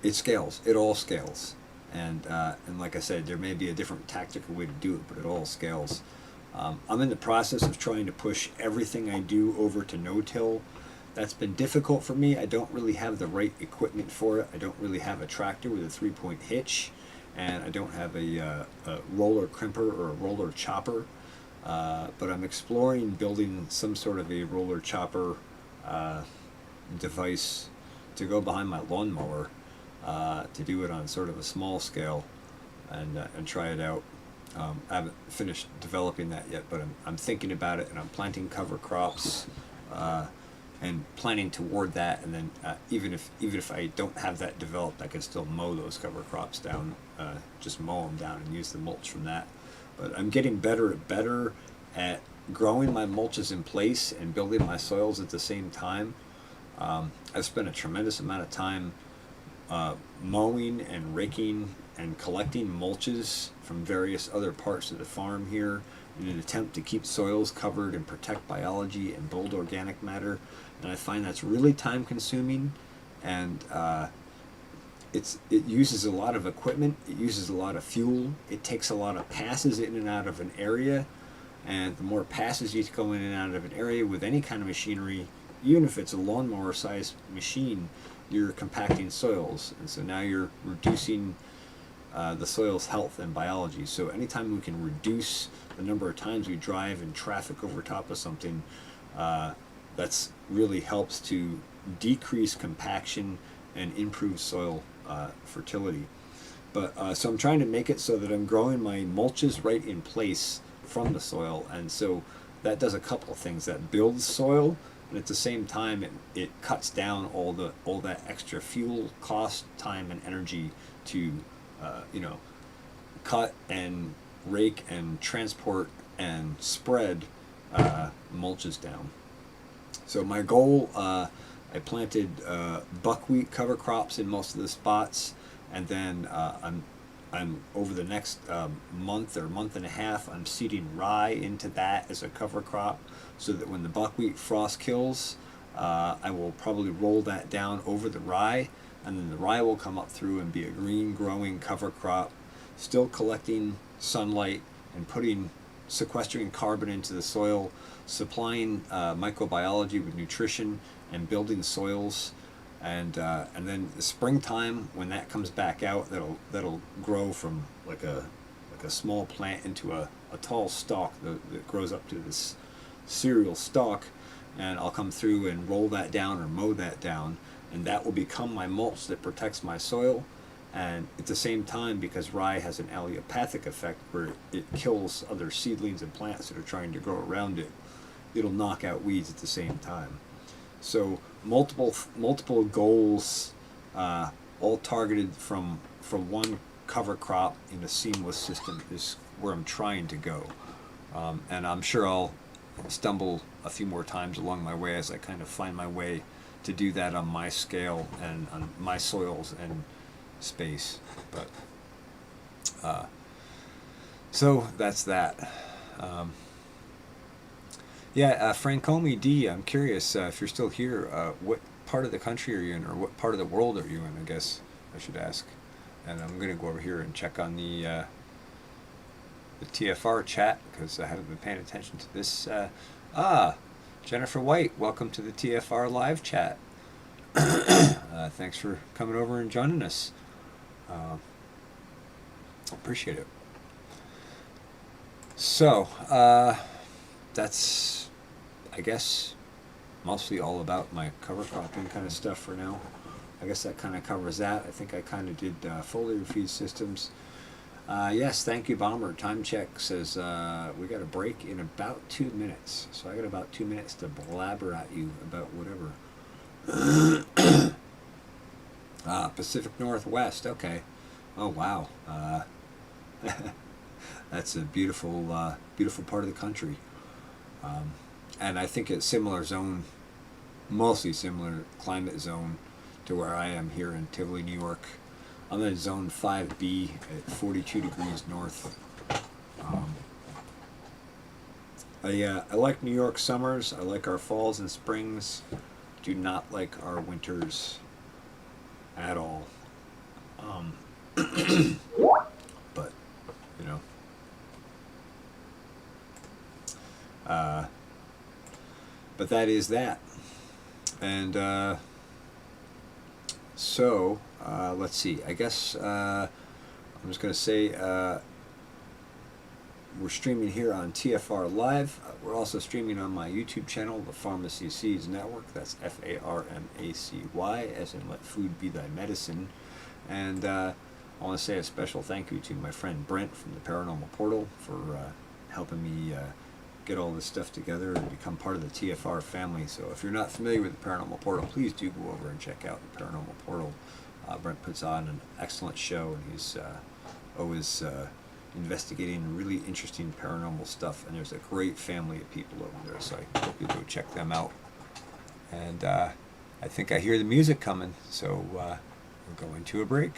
it scales. It all scales. And like I said, there may be a different tactical way to do it, but it all scales. I'm in the process of trying to push everything I do over to no-till. That's been difficult for me. I don't really have the right equipment for it. I don't really have a tractor with a 3-point hitch, and I don't have a roller crimper or a roller chopper. But I'm exploring building some sort of a roller chopper device to go behind my lawnmower, to do it on sort of a small scale and try it out. I haven't finished developing that yet, but I'm thinking about it, and I'm planting cover crops and planning toward that. And then even if I don't have that developed, I can still mow those cover crops down, just mow them down and use the mulch from that. But I'm getting better at growing my mulches in place and building my soils at the same time. I've spent a tremendous amount of time mowing and raking and collecting mulches from various other parts of the farm here in an attempt to keep soils covered and protect biology and build organic matter. And I find that's really time consuming, and it uses a lot of equipment, it uses a lot of fuel, it takes a lot of passes in and out of an area, and the more passes you go in and out of an area with any kind of machinery, even if it's a lawnmower sized machine, you're compacting soils, and so now you're reducing the soil's health and biology. So anytime we can reduce the number of times we drive and traffic over top of something, that's really helps to decrease compaction and improve soil fertility. But so I'm trying to make it so that I'm growing my mulches right in place from the soil, and so that does a couple of things. That builds soil, and at the same time it cuts down all that extra fuel cost, time, and energy to cut and rake and transport and spread mulches down. So my goal, I planted buckwheat cover crops in most of the spots, and then I'm over the next month or month and a half, I'm seeding rye into that as a cover crop, so that when the buckwheat frost kills, I will probably roll that down over the rye, and then the rye will come up through and be a green growing cover crop, still collecting sunlight and sequestering carbon into the soil, supplying microbiology with nutrition and building soils. And then the springtime, when that comes back out, that'll grow from like a small plant into a tall stalk that grows up to this cereal stalk, and I'll come through and roll that down or mow that down, and that will become my mulch that protects my soil. And at the same time, because rye has an allelopathic effect where it kills other seedlings and plants that are trying to grow around it, it'll knock out weeds at the same time. So multiple goals, all targeted from one cover crop in a seamless system is where I'm trying to go. And I'm sure I'll stumble a few more times along my way as I kind of find my way to do that on my scale and on my soils and space. But so that's that. Francomi D, I'm curious if you're still here, what part of the country are you in, or what part of the world are you in, I guess I should ask. And I'm going to go over here and check on the TFR chat, because I haven't been paying attention to this. Jennifer White, welcome to the TFR live chat. Thanks for coming over and joining us. Appreciate it. So, that's, I guess, mostly all about my cover cropping kind of stuff for now. I guess that kind of covers that. I think I kind of did foliar feed systems. Yes, thank you, Bomber. Time check says we got a break in about 2 minutes. So I got about 2 minutes to blabber at you about whatever. Pacific Northwest. Okay. Oh wow. That's a beautiful, beautiful part of the country. And I think it's similar zone, mostly similar climate zone to where I am here in Tivoli, New York. I'm in zone 5B at 42 degrees north. I like New York summers. I like our falls and springs. Do not like our winters at all. But, you know. But that is that. And so, let's see. I guess I'm just going to say we're streaming here on TFR Live. We're also streaming on my YouTube channel, the Farmacy Seeds Network. That's Farmacy, as in let food be thy medicine. And I want to say a special thank you to my friend Brent from the Paranormal Portal for helping me get all this stuff together and become part of the TFR family. So if you're not familiar with the Paranormal Portal, please do go over and check out the Paranormal Portal. Brent puts on an excellent show, and he's always investigating really interesting paranormal stuff, and there's a great family of people over there, so I hope you go check them out. And I think I hear the music coming, so we're going to a break.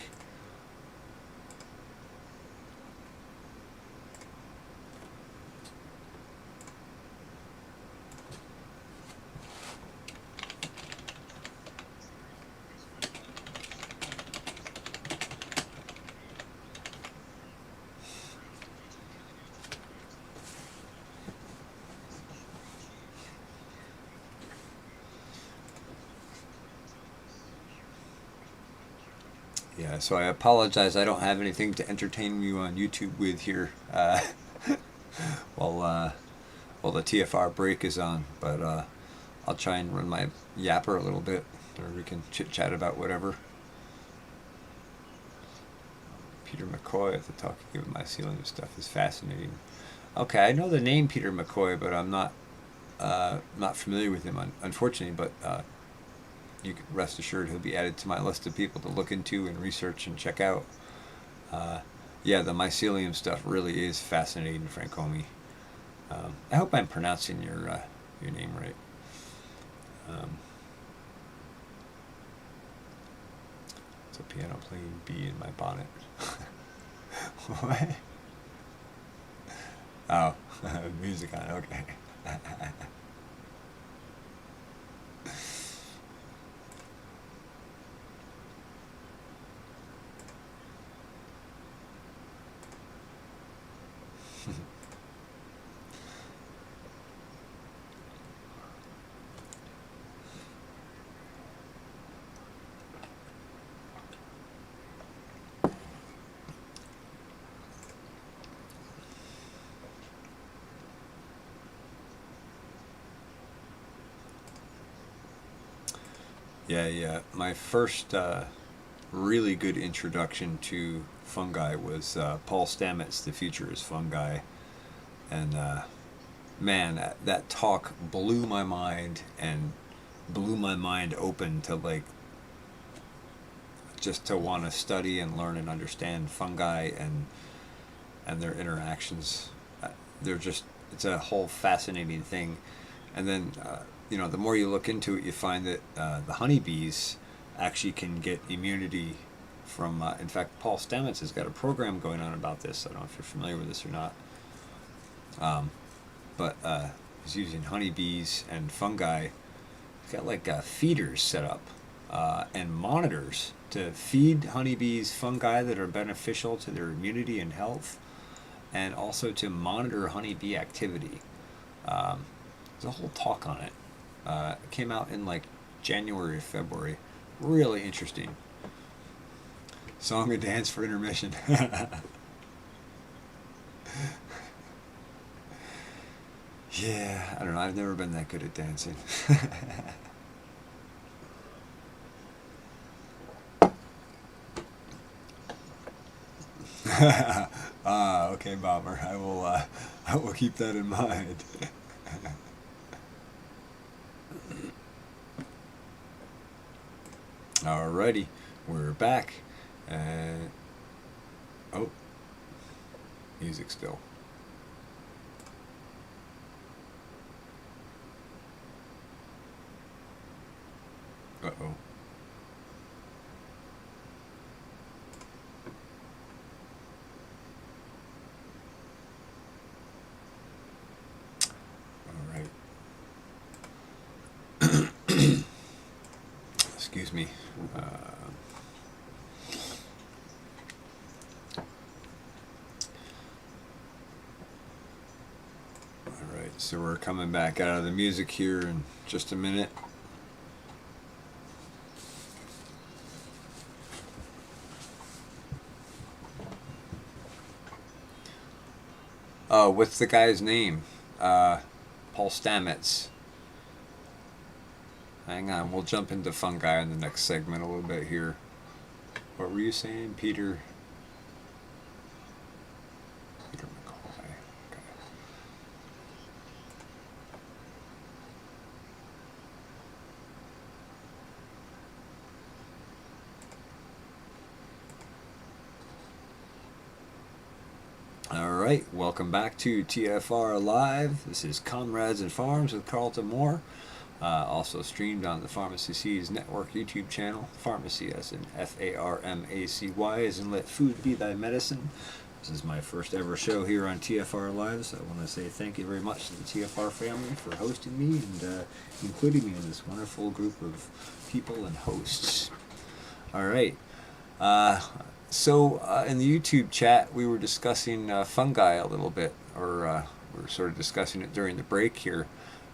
Yeah, so I apologize. I don't have anything to entertain you on YouTube with here while the TFR break is on. But I'll try and run my yapper a little bit, or we can chit chat about whatever. Peter McCoy at the Talking of Mycelium stuff is fascinating. Okay, I know the name Peter McCoy, but I'm not familiar with him, unfortunately. But you can rest assured he'll be added to my list of people to look into and research and check out. Yeah, the mycelium stuff really is fascinating, Francomi. I hope I'm pronouncing your name right. It's a piano playing bee in my bonnet. What? Oh, music on, okay. Yeah. My first really good introduction to fungi was Paul Stamets, The Future is Fungi. And man, that talk blew my mind and blew my mind open to like just to want to study and learn and understand fungi and their interactions. They're just, it's a whole fascinating thing. And then the more you look into it, you find that the honeybees actually can get immunity from. In fact, Paul Stamets has got a program going on about this. I don't know if you're familiar with this or not. But he's using honeybees and fungi. He's got like feeders set up and monitors to feed honeybees fungi that are beneficial to their immunity and health, and also to monitor honeybee activity. There's a whole talk on it. It came out in like January or February. Really interesting. Song and dance for intermission. Yeah, I don't know. I've never been that good at dancing. Okay, Bomber. I will keep that in mind. Alrighty, we're back. And oh, music still. Uh-oh. All right. Excuse me. All right, so we're coming back out of the music here in just a minute. What's the guy's name? Paul Stamets. Hang on, we'll jump into fungi in the next segment a little bit here. What were you saying, Peter? Peter McCoy. Okay. Alright, welcome back to TFR Live. This is Comrades and Farms with Carlton Moore. Also streamed on the Farmacy's network YouTube channel. Farmacy as in Farmacy, as in let food be thy medicine. This is my first ever show here on TFR Live, so I want to say thank you very much to the TFR family for hosting me and including me in this wonderful group of people and hosts. Alright. So in the YouTube chat, we were discussing fungi a little bit, or we were sort of discussing it during the break here.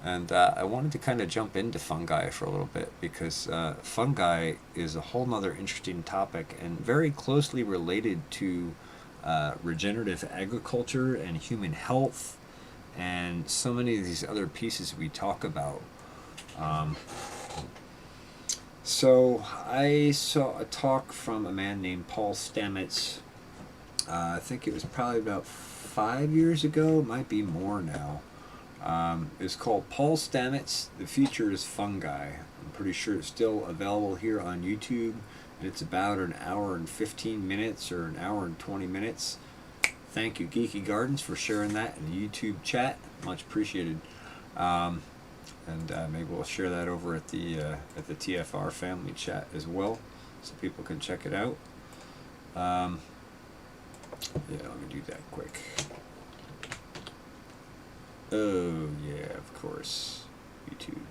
And I wanted to kind of jump into fungi for a little bit because fungi is a whole nother interesting topic and very closely related to regenerative agriculture and human health and so many of these other pieces we talk about. So I saw a talk from a man named Paul Stamets. I think it was probably about 5 years ago, might be more now. It's called Paul Stamets, The Future is Fungi. I'm pretty sure it's still available here on YouTube, and it's about an hour and 15 minutes or an hour and 20 minutes. Thank you, Geeky Gardens, for sharing that in the YouTube chat. Much appreciated. And maybe we'll share that over at the TFR family chat as well, so people can check it out. Yeah, let me do that quick. Oh, yeah, of course. YouTube.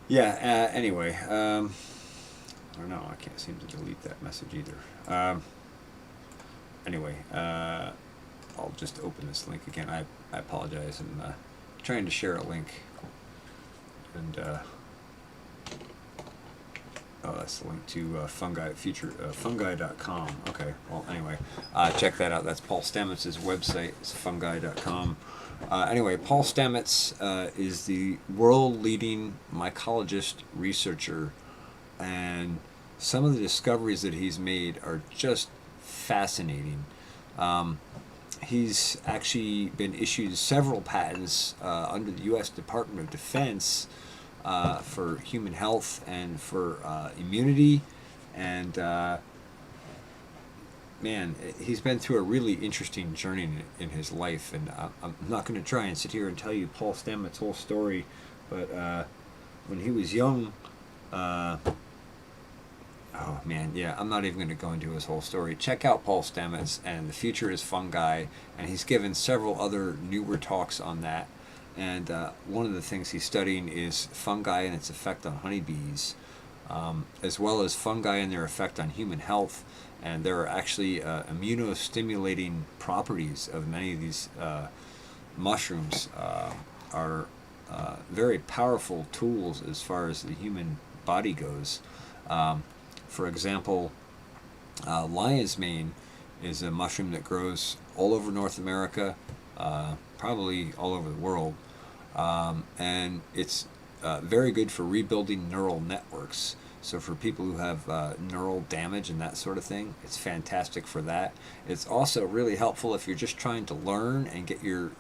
Yeah, anyway. I don't know. I can't seem to delete that message either. Anyway, I'll just open this link again. I apologize. I'm trying to share a link. And, oh, that's the link to fungi.com. Okay, well, anyway, check that out. That's Paul Stamets' website. It's fungi.com. Anyway, Paul Stamets is the world-leading mycologist researcher, and some of the discoveries that he's made are just fascinating. He's actually been issued several patents under the U.S. Department of Defense for human health and for immunity, and man, he's been through a really interesting journey in his life, and I'm not going to try and sit here and tell you Paul Stamets' whole story, but when he was young, oh man, yeah, I'm not even going to go into his whole story. Check out Paul Stamets and The Future is Fungi, and he's given several other newer talks on that. And one of the things he's studying is fungi and its effect on honeybees, as well as fungi and their effect on human health. And there are actually immunostimulating properties of many of these mushrooms are very powerful tools as far as the human body goes. For example, lion's mane is a mushroom that grows all over North America, probably all over the world, and it's very good for rebuilding neural networks. So for people who have neural damage and that sort of thing, it's fantastic for that. It's also really helpful if you're just trying to learn and get your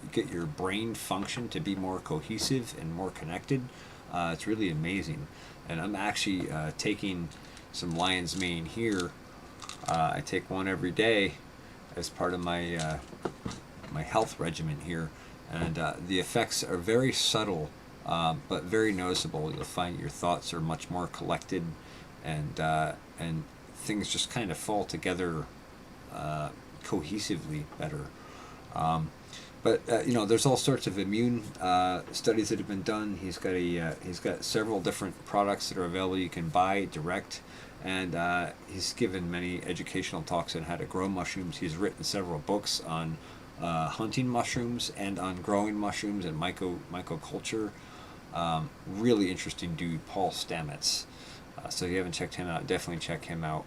brain function to be more cohesive and more connected. It's really amazing. And I'm actually taking some lion's mane here. I take one every day as part of my my health regimen here, and the effects are very subtle, but very noticeable. You'll find your thoughts are much more collected, and things just kind of fall together cohesively better. But there's all sorts of immune studies that have been done. He's got several different products that are available. You can buy direct, and he's given many educational talks on how to grow mushrooms. He's written several books on hunting mushrooms and on growing mushrooms and mycoculture. Really interesting dude, Paul Stamets. So if you haven't checked him out, definitely check him out.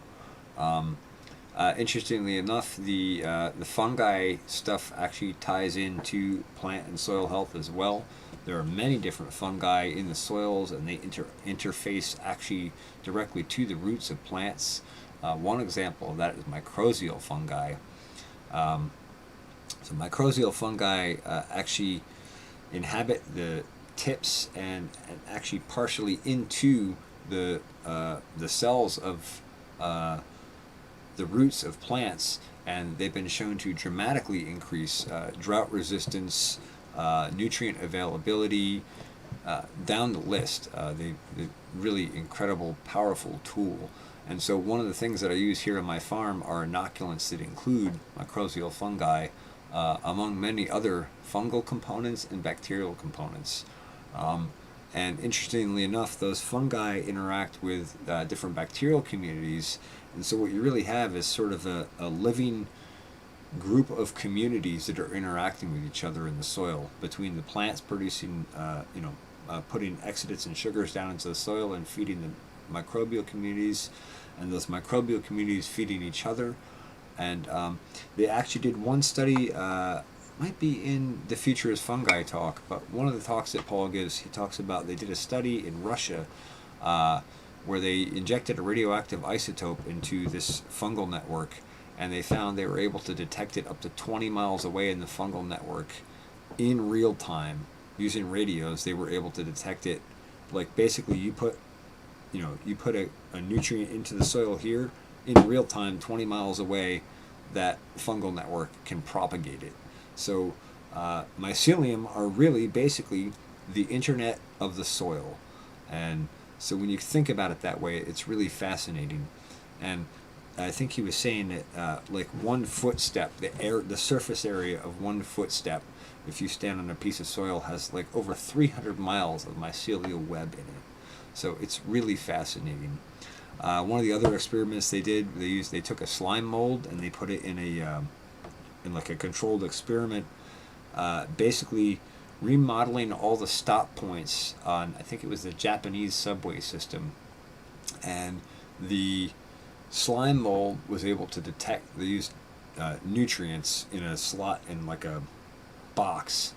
Interestingly enough, the fungi stuff actually ties into plant and soil health as well. There are many different fungi in the soils, and they interface actually directly to the roots of plants. One example of that is mycorrhizal fungi. So mycorrhizal fungi actually inhabit the tips and actually partially into the cells of the roots of plants, and they've been shown to dramatically increase drought resistance, nutrient availability, down the list. They're really incredible, powerful tool. And so one of the things that I use here on my farm are inoculants that include mycorrhizal fungi, among many other fungal components and bacterial components. And interestingly enough, those fungi interact with different bacterial communities, and so what you really have is sort of a living group of communities that are interacting with each other in the soil, between the plants producing, putting exudates and sugars down into the soil and feeding the microbial communities, and those microbial communities feeding each other. And they actually did one study, might be in the Future is Fungi talk, but one of the talks that Paul gives, he talks about they did a study in Russia where they injected a radioactive isotope into this fungal network, and they found they were able to detect it up to 20 miles away in the fungal network in real time. Using radios, they were able to detect it. Like basically you put a nutrient into the soil here, in real time, 20 miles away, that fungal network can propagate it. So mycelium are really basically the internet of the soil. And so when you think about it that way, it's really fascinating. And I think he was saying that like 1 footstep, the surface area of 1 footstep, if you stand on a piece of soil, has like over 300 miles of mycelial web in it. So it's really fascinating. One of the other experiments they did, they took a slime mold and they put it in a controlled experiment, basically remodeling all the stop points on, I think it was the Japanese subway system, and the slime mold was able to detect, they used nutrients in a slot in like a box.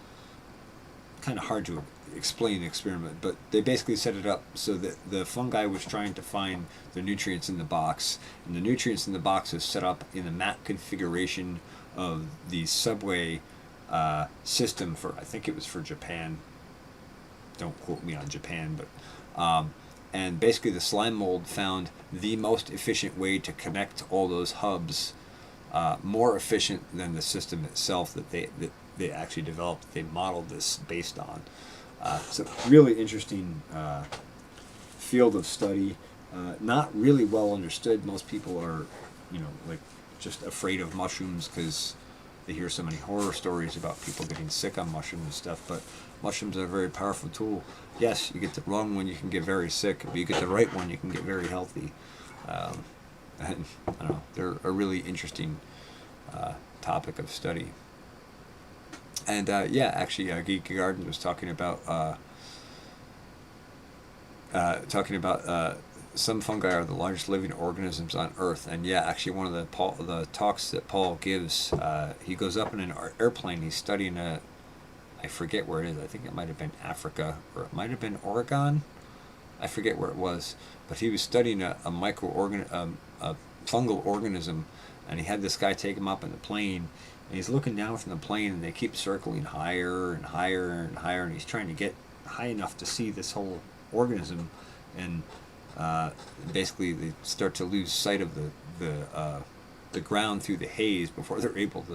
Kind of hard to explain the experiment, but they basically set it up so that the fungi was trying to find the nutrients in the box, and the nutrients in the box is set up in the map configuration of the subway system for, I think it was for Japan. Don't quote me on Japan, but and basically the slime mold found the most efficient way to connect all those hubs, more efficient than the system itself that they actually developed. They modeled this based on. It's a really interesting field of study. Not really well understood. Most people are, just afraid of mushrooms because they hear so many horror stories about people getting sick on mushrooms and stuff. But mushrooms are a very powerful tool. Yes, you get the wrong one, you can get very sick. But you get the right one, you can get very healthy. And I don't know, they're a really interesting topic of study. And actually, Geeky Garden was talking about some fungi are the largest living organisms on Earth. And yeah, actually, one of the talks that Paul gives, he goes up in an airplane. He's studying I forget where it is. I think it might have been Africa, or it might have been Oregon. I forget where it was, but he was studying a a fungal organism, and he had this guy take him up in the plane, and he's looking down from the plane, and they keep circling higher and higher and higher, and he's trying to get high enough to see this whole organism, and basically they start to lose sight of the ground through the haze before they're able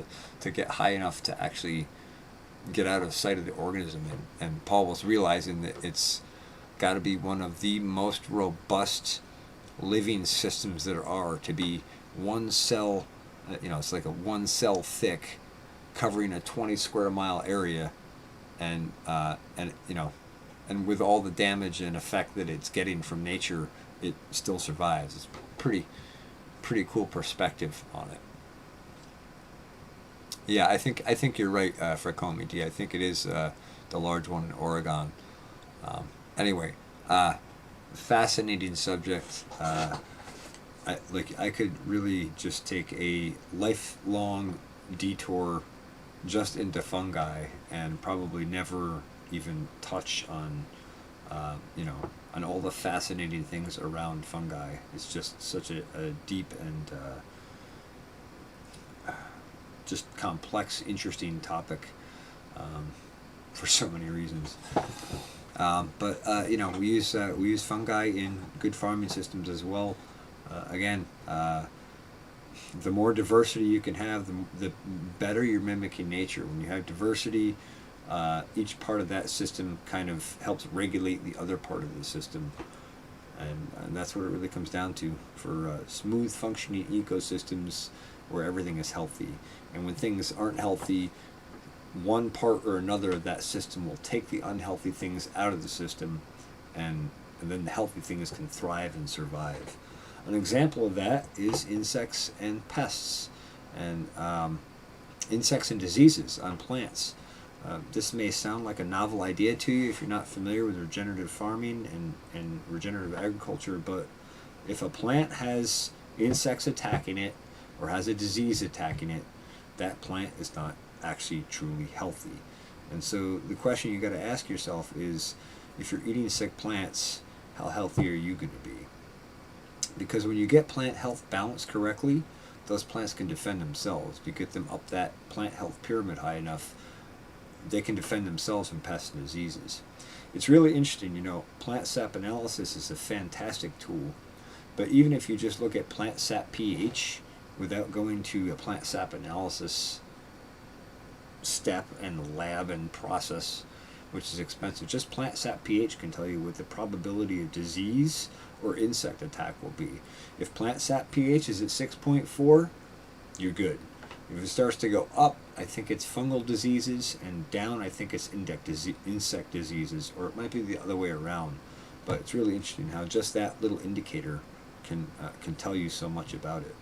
to get high enough to actually get out of sight of the organism. And Paul was realizing that it's got to be one of the most robust living systems there are, to be one cell, it's like a one cell thick, covering a 20 square mile area, and and with all the damage and effect that it's getting from nature, it still survives. It's pretty cool perspective on it. Yeah, I think you're right, Fracomi D. I think it is the large one in Oregon. Anyway, fascinating subject. I could really just take a lifelong detour just into fungi and probably never even touch on on all the fascinating things around fungi. It's just such a deep and just complex, interesting topic, for so many reasons. But we use fungi in good farming systems as well. Again, the more diversity you can have, the better you're mimicking nature. When you have diversity, each part of that system kind of helps regulate the other part of the system, and that's what it really comes down to for smooth functioning ecosystems where everything is healthy. And when things aren't healthy, one part or another of that system will take the unhealthy things out of the system, and then the healthy things can thrive and survive. An example of that is insects and pests, and insects and diseases on plants. This may sound like a novel idea to you if you're not familiar with regenerative farming and regenerative agriculture, but if a plant has insects attacking it or has a disease attacking it, that plant is not actually truly healthy. And so the question you got to ask yourself is, if you're eating sick plants, how healthy are you going to be? Because when you get plant health balanced correctly, those plants can defend themselves. If you get them up that plant health pyramid high enough, they can defend themselves from pests and diseases. It's really interesting, plant sap analysis is a fantastic tool, but even if you just look at plant sap pH without going to a plant sap analysis step and lab and process, which is expensive, just plant sap pH can tell you what the probability of disease or insect attack will be. If plant sap pH is at 6.4, you're good. If it starts to go up, I think it's fungal diseases, and down, I think it's insect diseases, or it might be the other way around. But it's really interesting how just that little indicator can tell you so much about it.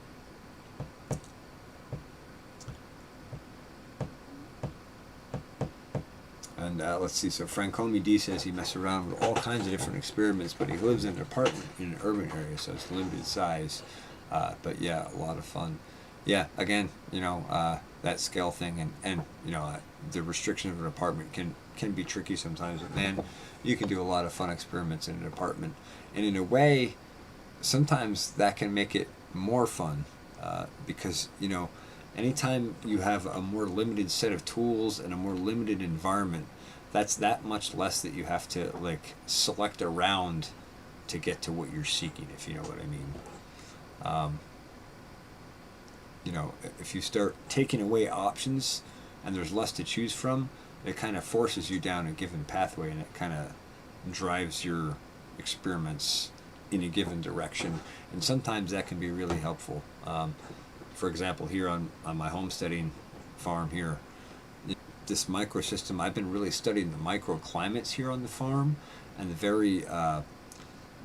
And let's see, so Francomi D says he messes around with all kinds of different experiments, but he lives in an apartment in an urban area, so it's limited size. But yeah, a lot of fun. Yeah, again, that scale thing, and the restriction of an apartment can be tricky sometimes, but man, you can do a lot of fun experiments in an apartment. And in a way, sometimes that can make it more fun, because, anytime you have a more limited set of tools and a more limited environment, that's that much less that you have to select around to get to what you're seeking, if you know what I mean. If you start taking away options and there's less to choose from, it kind of forces you down a given pathway, and it kind of drives your experiments in a given direction. And sometimes that can be really helpful. For example, here on my homesteading farm here, this microsystem, I've been really studying the microclimates here on the farm, and the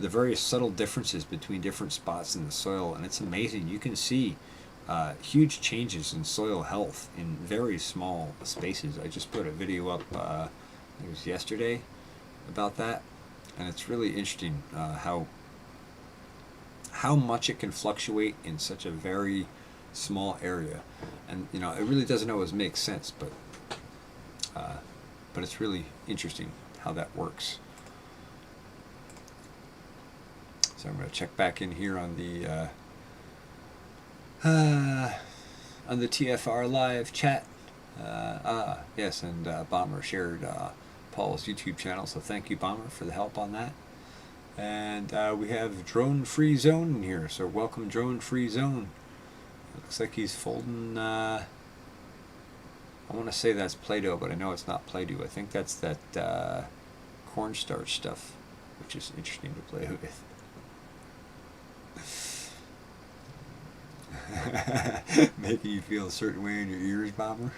very subtle differences between different spots in the soil, and it's amazing. You can see huge changes in soil health in very small spaces. I just put a video up, it was yesterday, about that, and it's really interesting how much it can fluctuate in such a very small area. And it really doesn't always make sense, but it's really interesting how that works. So I'm going to check back in here on the TFR live chat. Yes, and Bomber shared Paul's YouTube channel, so thank you, Bomber, for the help on that. And we have Drone Free Zone in here, so welcome, Drone Free Zone. Looks like he's folding, I want to say that's Play-Doh, but I know it's not Play-Doh. I think that's that cornstarch stuff, which is interesting to play with. Making you feel a certain way in your ears, Bomber?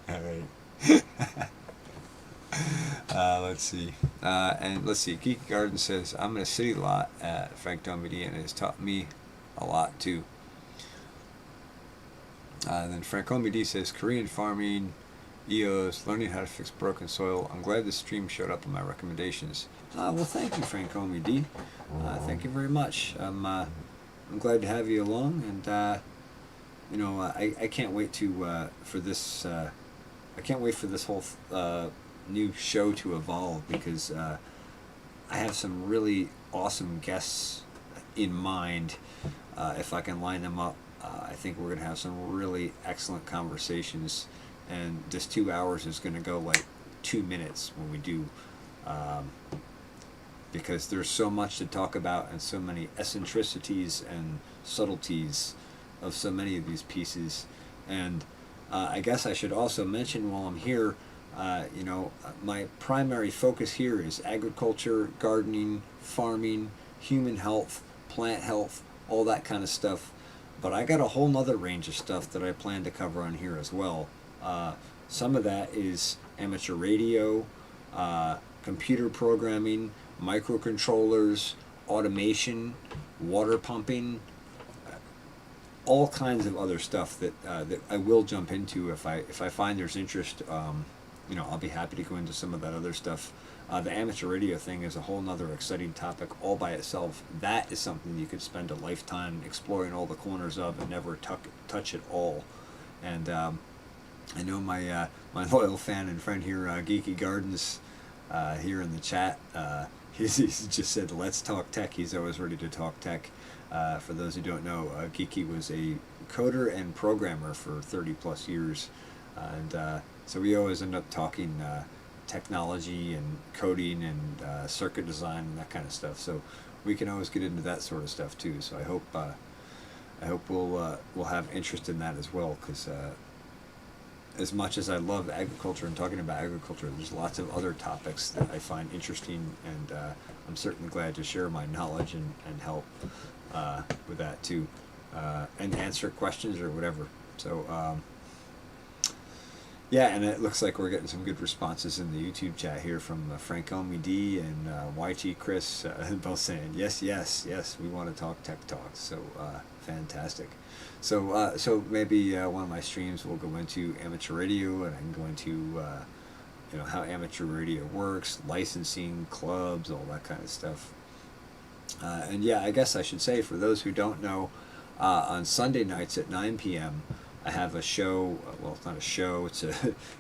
Alright. Let's see. And let's see. Geek Garden says, I'm in a city lot at Frank Domedy, and it has taught me a lot too. Then Frank Domedy says, Korean farming, EOS, learning how to fix broken soil. I'm glad this stream showed up in my recommendations. Well, thank you, Frank Domedy. Thank you very much. I'm glad to have you along, and I can't wait for this. I can't wait for this whole new show to evolve, because I have some really awesome guests in mind. If I can line them up, I think we're gonna have some really excellent conversations, and this 2 hours is gonna go like 2 minutes when we do. Because there's so much to talk about, and so many eccentricities and subtleties of so many of these pieces. And I guess I should also mention while I'm here, my primary focus here is agriculture, gardening, farming, human health, plant health, all that kind of stuff. But I got a whole nother range of stuff that I plan to cover on here as well. Some of that is amateur radio, computer programming, microcontrollers, automation, water pumping, all kinds of other stuff that I will jump into if I find there's interest. I'll be happy to go into some of that other stuff. The amateur radio thing is a whole nother exciting topic all by itself. That is something you could spend a lifetime exploring all the corners of and never touch it all. And I know my loyal fan and friend here, Geeky Gardens, here in the chat, he's just said, let's talk tech. He's always ready to talk tech. For those who don't know, Geeky was a coder and programmer for 30 plus years. And so we always end up talking technology and coding and circuit design and that kind of stuff. So we can always get into that sort of stuff too. So I hope we'll have interest in that as well, because as much as I love agriculture and talking about agriculture, there's lots of other topics that I find interesting, and I'm certainly glad to share my knowledge and help with that too, and answer questions or whatever. So yeah, and it looks like we're getting some good responses in the YouTube chat here from Frank Omi D and YT Chris, both saying yes, we want to talk tech talks. So fantastic. So maybe one of my streams will go into amateur radio, and I can go into how amateur radio works, licensing, clubs, all that kind of stuff. And yeah, I guess I should say, for those who don't know, on Sunday nights at 9 p.m. I have a show. Well, it's not a show.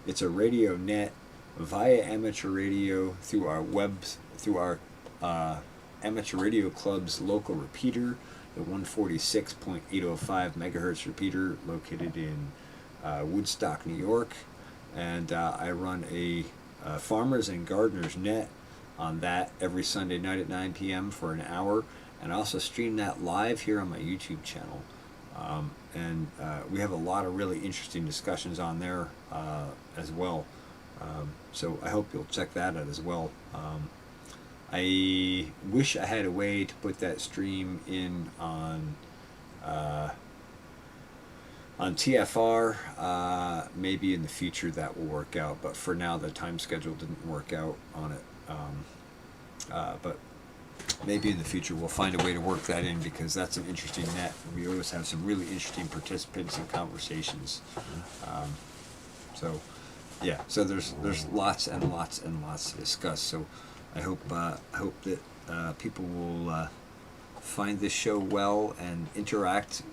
It's a radio net via amateur radio through our amateur radio club's local repeater, the 146.805 megahertz repeater, located in Woodstock, New York. And I run a farmers and gardeners net on that every Sunday night at 9 p.m. for an hour, and I also stream that live here on my YouTube channel. And we have a lot of really interesting discussions on there as well. So I hope you'll check that out as well. I wish I had a way to put that stream in on TFR. Maybe in the future that will work out, but for now the time schedule didn't work out on it. But maybe in the future we'll find a way to work that in, because that's an interesting net. We always have some really interesting participants and conversations. So yeah, so there's lots and lots and lots to discuss. So I hope that people will find this show well and interact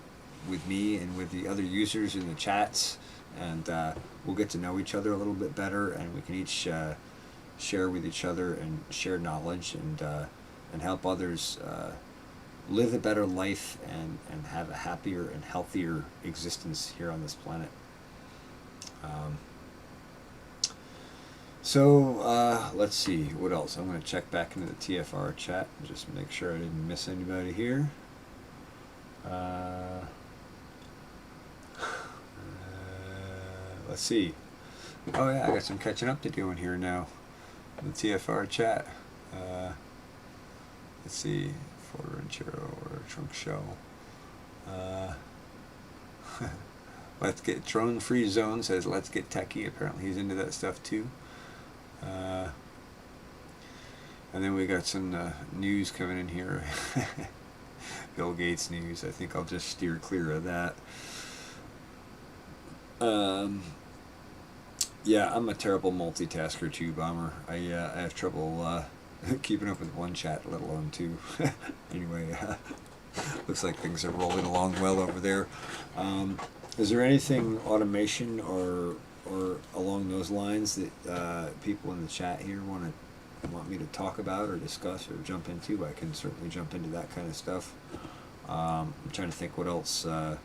with me and with the other users in the chats, and we'll get to know each other a little bit better, and we can each share with each other and share knowledge, and and help others live a better life and have a happier and healthier existence here on this planet. Let's see, what else? I'm going to check back into the TFR chat and just make sure I didn't miss anybody here. Let's see. Oh yeah, I got some catching up to do in here now. The TFR chat. Let's see. Ford Ranchero or Trunk Show. Let's get Drone Free Zone says let's get techie. Apparently he's into that stuff too. And then we got some news coming in here. Bill Gates news. I think I'll just steer clear of that. Yeah, I'm a terrible multitasker too, Bomber. I have trouble keeping up with one chat, let alone two. Anyway, looks like things are rolling along well over there. Is there anything automation or along those lines that people in the chat here want me to talk about or discuss or jump into? I can certainly jump into that kind of stuff. I'm trying to think what else I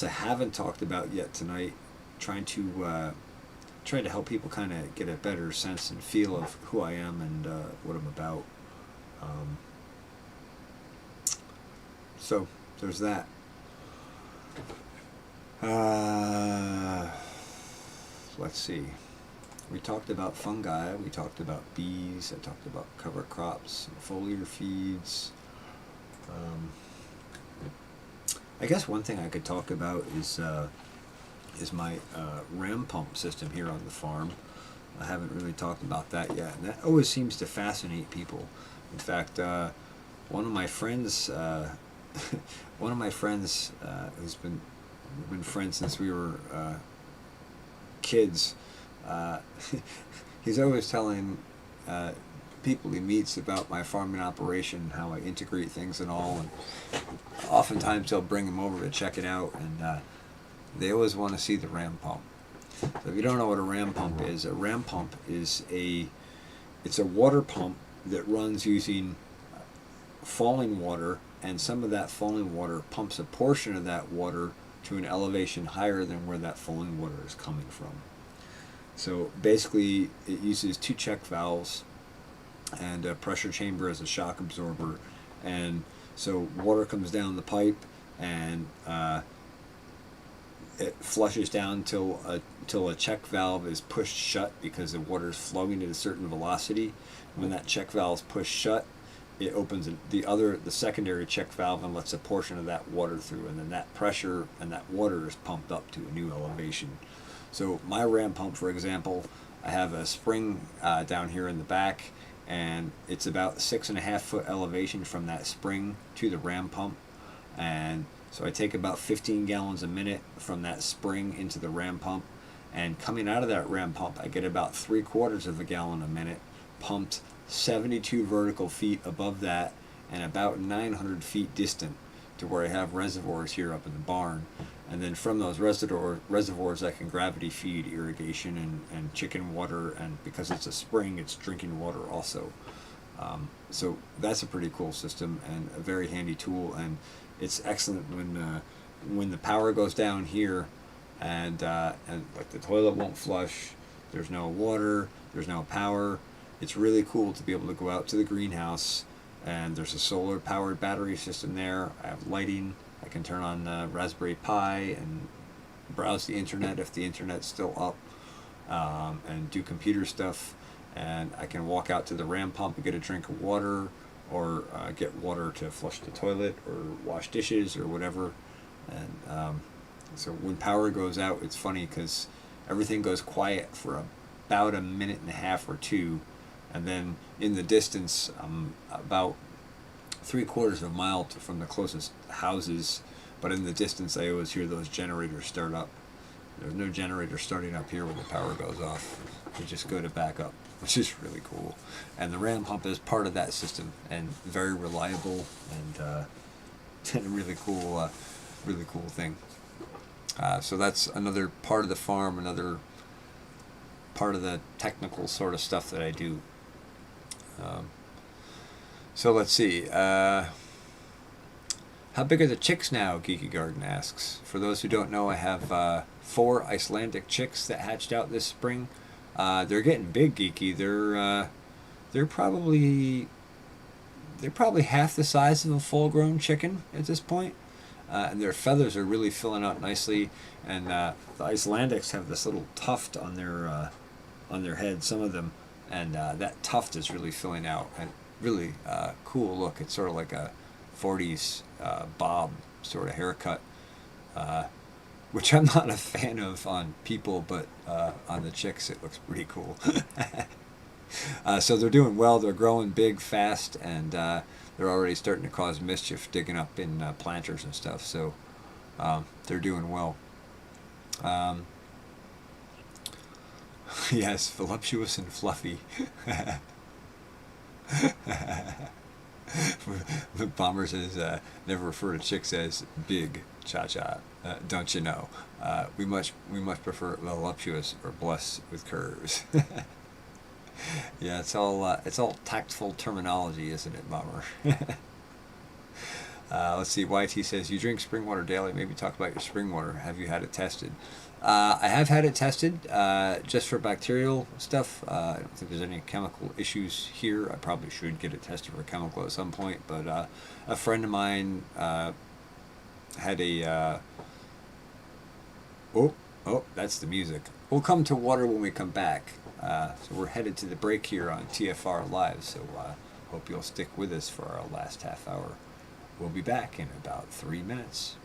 haven't talked about yet tonight. Trying to help people kind of get a better sense and feel of who I am and what I'm about. So there's that. Let's see. We talked about fungi. We talked about bees. I talked about cover crops, and foliar feeds. I guess one thing I could talk about is my ram pump system here on the farm. I haven't really talked about that yet, and that always seems to fascinate people. In fact, one of my friends, who's been friends since we were kids, he's always telling people he meets about my farming operation, how I integrate things and all, and oftentimes he'll bring them over to check it out, and they always want to see the ram pump. So if you don't know what a ram pump is it's a water pump that runs using falling water, and some of that falling water pumps a portion of that water to an elevation higher than where that falling water is coming from. So basically it uses two check valves and a pressure chamber as a shock absorber, and so water comes down the pipe and it flushes down till a check valve is pushed shut because the water is flowing at a certain velocity. When that check valve is pushed shut, it opens the secondary check valve and lets a portion of that water through, and then that pressure and that water is pumped up to a new elevation. So my ram pump, for example, I have a spring down here in the back, and it's about 6.5 foot elevation from that spring to the ram pump, and so I take about 15 gallons a minute from that spring into the ram pump, and coming out of that ram pump I get about 3/4 of a gallon a minute pumped 72 vertical feet above that and about 900 feet distant to where I have reservoirs here up in the barn. And then from those reservoirs I can gravity feed irrigation and chicken water, and because it's a spring, it's drinking water also. So that's a pretty cool system and a very handy tool, and it's excellent when the power goes down here and like the toilet won't flush, there's no water, there's no power. It's really cool to be able to go out to the greenhouse, and there's a solar powered battery system there. I have lighting. I can turn on Raspberry Pi and browse the internet if the internet's still up, and do computer stuff. And I can walk out to the ram pump and get a drink of water, or get water to flush the toilet or wash dishes or whatever. And so when power goes out, it's funny because everything goes quiet for about a minute and a half or two, and then in the distance, about 3/4 of a mile from the closest houses, but in the distance I always hear those generators start up. There's no generator starting up here when the power goes off. They just go to back up, which is really cool. And the ram pump is part of that system, and very reliable, and a really cool thing. So that's another part of the farm, another part of the technical sort of stuff that I do. So let's see. How big are the chicks now? Geeky Garden asks. For those who don't know, I have 4 Icelandic chicks that hatched out this spring. They're getting big, Geeky. They're probably half the size of a full-grown chicken at this point. And their feathers are really filling out nicely. And the Icelandics have this little tuft on their head, some of them, and that tuft is really filling out and really cool look. It's sort of like a 40s bob sort of haircut, which I'm not a fan of on people, but on the chicks it looks pretty cool. So they're doing well. They're growing big, fast, and they're already starting to cause mischief digging up in planters and stuff. So they're doing well. Yes, voluptuous and fluffy. Bomber says, never refer to chicks as big, cha-cha. Don't you know? We much prefer voluptuous or blessed with curves. Yeah, it's all tactful terminology, isn't it, Bomber? Let's see. YT says, you drink spring water daily. Maybe talk about your spring water. Have you had it tested? I have had it tested just for bacterial stuff. I don't think there's any chemical issues here. I probably should get it tested for chemical at some point. But a friend of mine had a... oh, that's the music. We'll come to water when we come back. So we're headed to the break here on TFR Live. So hope you'll stick with us for our last half hour. We'll be back in about 3 minutes.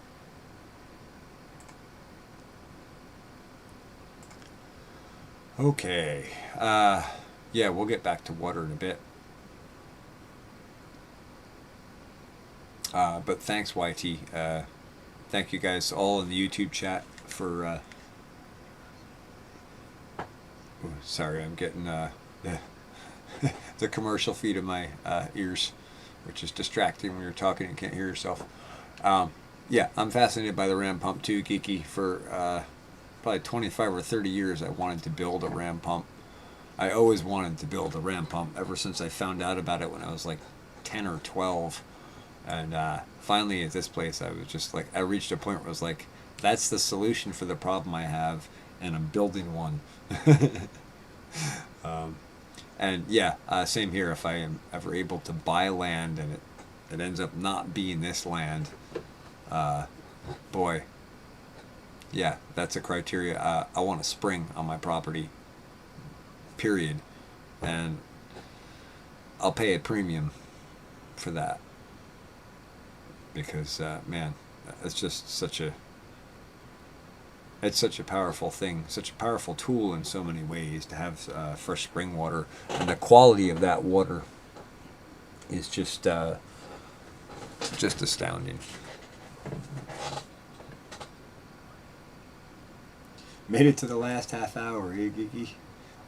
Okay. Yeah, we'll get back to water in a bit. But thanks, YT. Thank you guys all in the YouTube chat for... sorry, I'm getting the commercial feed of my ears, which is distracting when you're talking and can't hear yourself. Yeah, I'm fascinated by the ram pump too, Geeky. For probably 25 or 30 years, I wanted to build a ram pump. I always wanted to build a ram pump ever since I found out about it when I was like 10 or 12. And finally at this place, I was just like, I reached a point where I was like, that's the solution for the problem I have, and I'm building one. And yeah, same here. If I am ever able to buy land and it ends up not being this land, boy, yeah, that's a criteria. I want a spring on my property, period, and I'll pay a premium for that, because man, it's just such a powerful thing, such a powerful tool in so many ways to have fresh spring water, and the quality of that water is just astounding. Made it to the last half hour, eh, Geeky?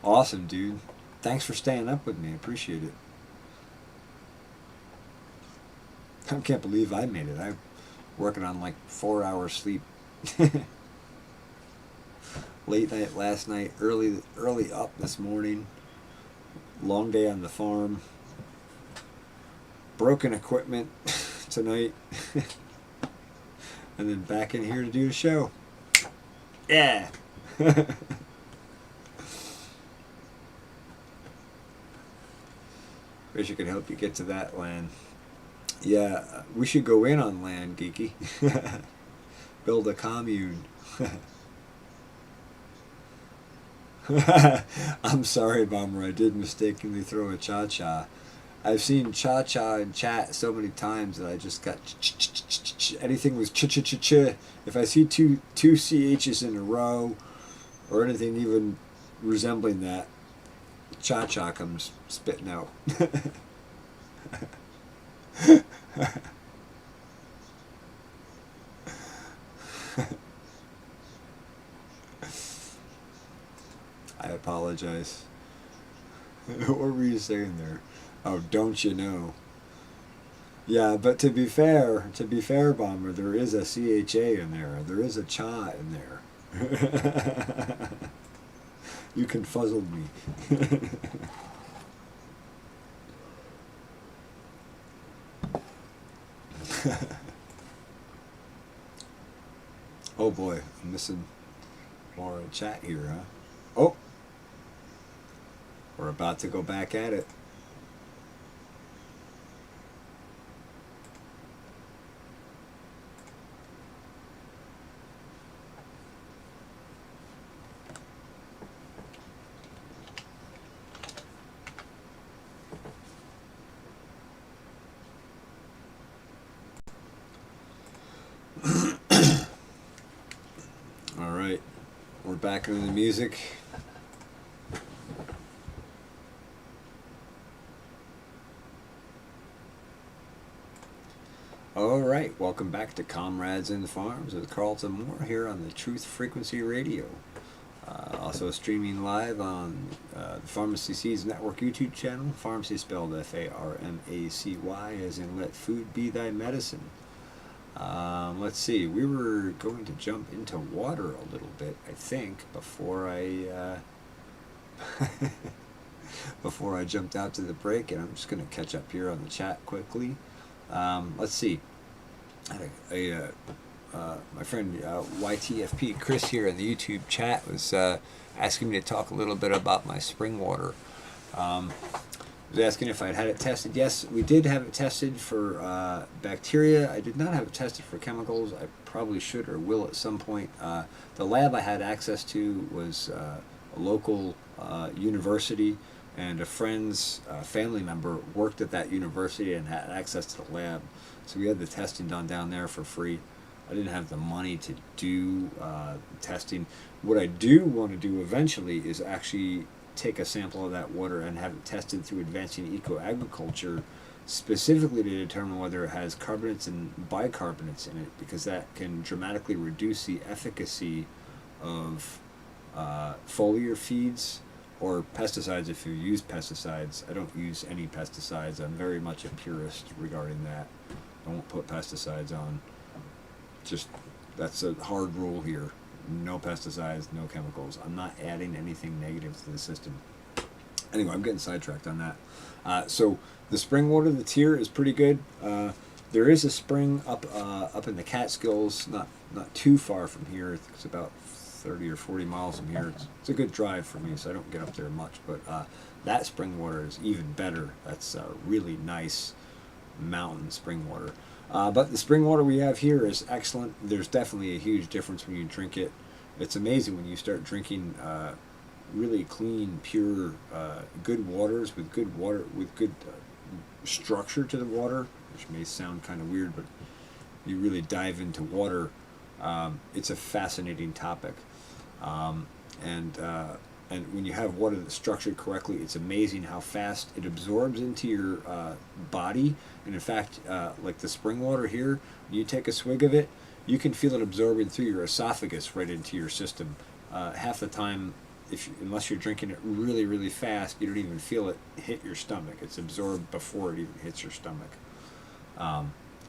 Awesome, dude. Thanks for staying up with me. Appreciate it. I can't believe I made it. I'm working on like 4 hours sleep. Late night last night, early up this morning. Long day on the farm. Broken equipment tonight. And then back in here to do the show. Yeah. Wish I could help you get to that land. Yeah, we should go in on land, Geeky. Build a commune. I'm sorry, Bomber. I did mistakenly throw a cha-cha. I've seen cha-cha in chat so many times that I just got anything with ch-ch-ch-ch. If I see two CHs in a row, or anything even resembling that, cha-cha comes spitting out. I apologize. What were you saying there? Oh, don't you know? Yeah, but to be fair, Bomber, there is a CHA in there. There is a cha in there. You confuzzled me. Oh boy, I'm missing more chat here, huh? Oh, we're about to go back at it. All right, we're back into the music. All right, welcome back to Comrades and Farms with Carlton Moore here on the Truth Frequency Radio. Also streaming live on the Farmacy Seeds Network YouTube channel. Farmacy spelled Farmacy, as in let food be thy medicine. Let's see, we were going to jump into water a little bit, I think, before I before I jumped out to the break, and I'm just going to catch up here on the chat quickly. Let's see. My friend YTFP Chris here in the YouTube chat was asking me to talk a little bit about my spring water. Was asking if I'd had it tested. Yes, we did have it tested for bacteria. I did not have it tested for chemicals. I probably should or will at some point. The lab I had access to was a local university, and a friend's family member worked at that university and had access to the lab. So we had the testing done down there for free. I didn't have the money to do testing. What I do want to do eventually is actually take a sample of that water and have it tested through Advancing Eco-Agriculture, specifically to determine whether it has carbonates and bicarbonates in it, because that can dramatically reduce the efficacy of foliar feeds or pesticides if you use pesticides. I don't use any pesticides. I'm very much a purist regarding that. I won't put pesticides on. Just, that's a hard rule here. No pesticides, no chemicals. I'm not adding anything negative to the system. Anyway, I'm getting sidetracked on that. So the spring water that's here is pretty good. There is a spring up in the Catskills, not too far from here. It's about 30 or 40 miles from here. It's a good drive for me, so I don't get up there much. But that spring water is even better. That's really nice mountain spring water. But the spring water we have here is excellent. There's definitely a huge difference when you drink it. It's amazing when you start drinking really clean, pure, good waters with good structure to the water, which may sound kind of weird, but you really dive into water. It's a fascinating topic, and when you have water that's structured correctly, it's amazing how fast it absorbs into your body. And in fact, like the spring water here, when you take a swig of it, you can feel it absorbing through your esophagus right into your system. Half the time, unless you're drinking it really, really fast, you don't even feel it hit your stomach. It's absorbed before it even hits your stomach.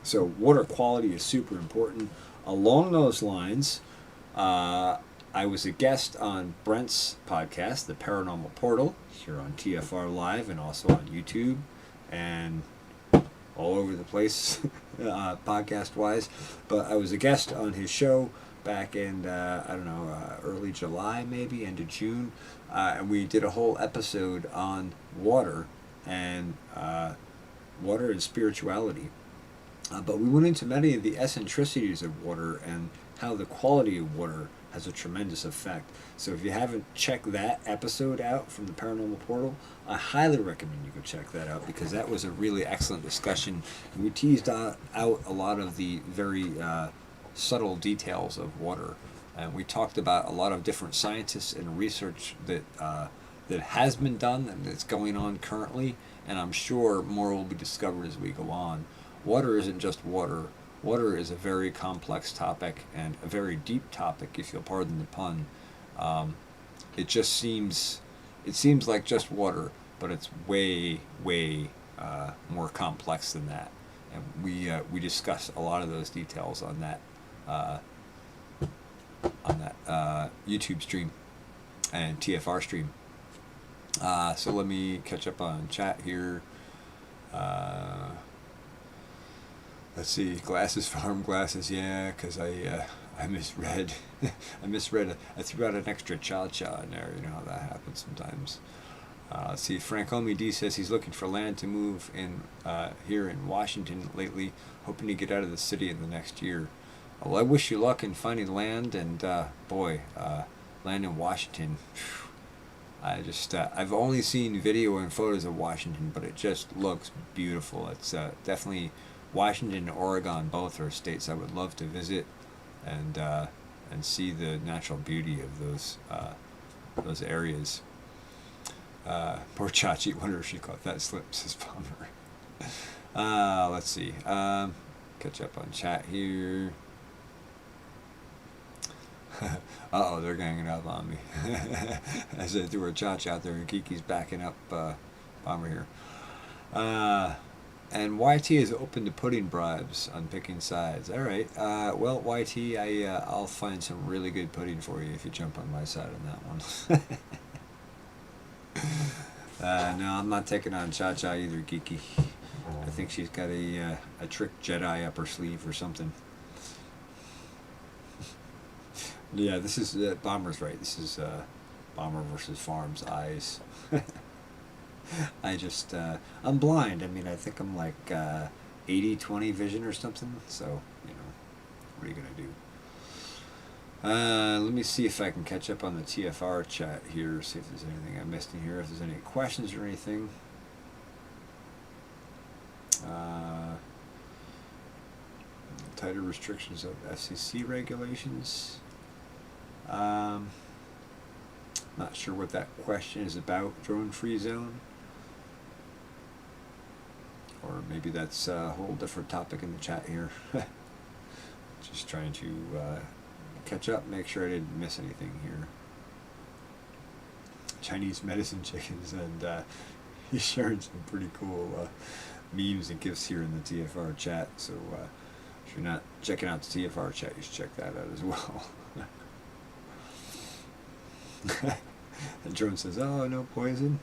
So water quality is super important. Along those lines, I was a guest on Brent's podcast, The Paranormal Portal, here on TFR Live and also on YouTube and all over the place, podcast-wise. But I was a guest on his show back in, early July, maybe, end of June. And we did a whole episode on water and spirituality. But we went into many of the eccentricities of water and how the quality of water has a tremendous effect. So if you haven't checked that episode out from the Paranormal Portal, I highly recommend you go check that out, because that was a really excellent discussion. And we teased out a lot of the very subtle details of water. And we talked about a lot of different scientists and research that has been done and that's going on currently. And I'm sure more will be discovered as we go on. Water isn't just water. Water is a very complex topic and a very deep topic, if you'll pardon the pun. It seems like just water, but it's way, way more complex than that. And we discuss a lot of those details on that YouTube stream and TFR stream. So let me catch up on chat here. Let's see, glasses, farm glasses, yeah, because I misread. I misread. I threw out an extra cha-cha in there. You know how that happens sometimes. Let's see, Francomi D says he's looking for land to move in here in Washington lately, hoping to get out of the city in the next year. Well, I wish you luck in finding land, and boy, land in Washington. I just I've only seen video and photos of Washington, but it just looks beautiful. It's definitely Washington and Oregon. Both are states I would love to visit, and see the natural beauty of those areas. Poor Chachi, wonder if she caught that slip, says Palmer. Let's see. Catch up on chat here. Uh-oh, they're ganging up on me. As I threw a Chachi out there, and Kiki's backing up Palmer here. And YT is open to putting bribes on picking sides. All right. Well, YT, I'll find some really good pudding for you if you jump on my side on that one. No, I'm not taking on Cha-Cha either, Kiki. I think she's got a trick Jedi up her sleeve or something. Yeah, this is Bomber's right. This is Bomber versus Farm's eyes. I'm blind. I mean, I think I'm like 80-20 vision or something. So, you know, what are you going to do? Let me see if I can catch up on the TFR chat here, see if there's anything I missed in here, if there's any questions or anything. Tighter restrictions of FCC regulations. Not sure what that question is about, drone-free zone. Or maybe that's a whole different topic in the chat here. Just trying to catch up, make sure I didn't miss anything here. Chinese medicine chickens, and he's sharing some pretty cool memes and gifs here in the TFR chat. So if you're not checking out the TFR chat, you should check that out as well. And Drone says, "Oh, no poison.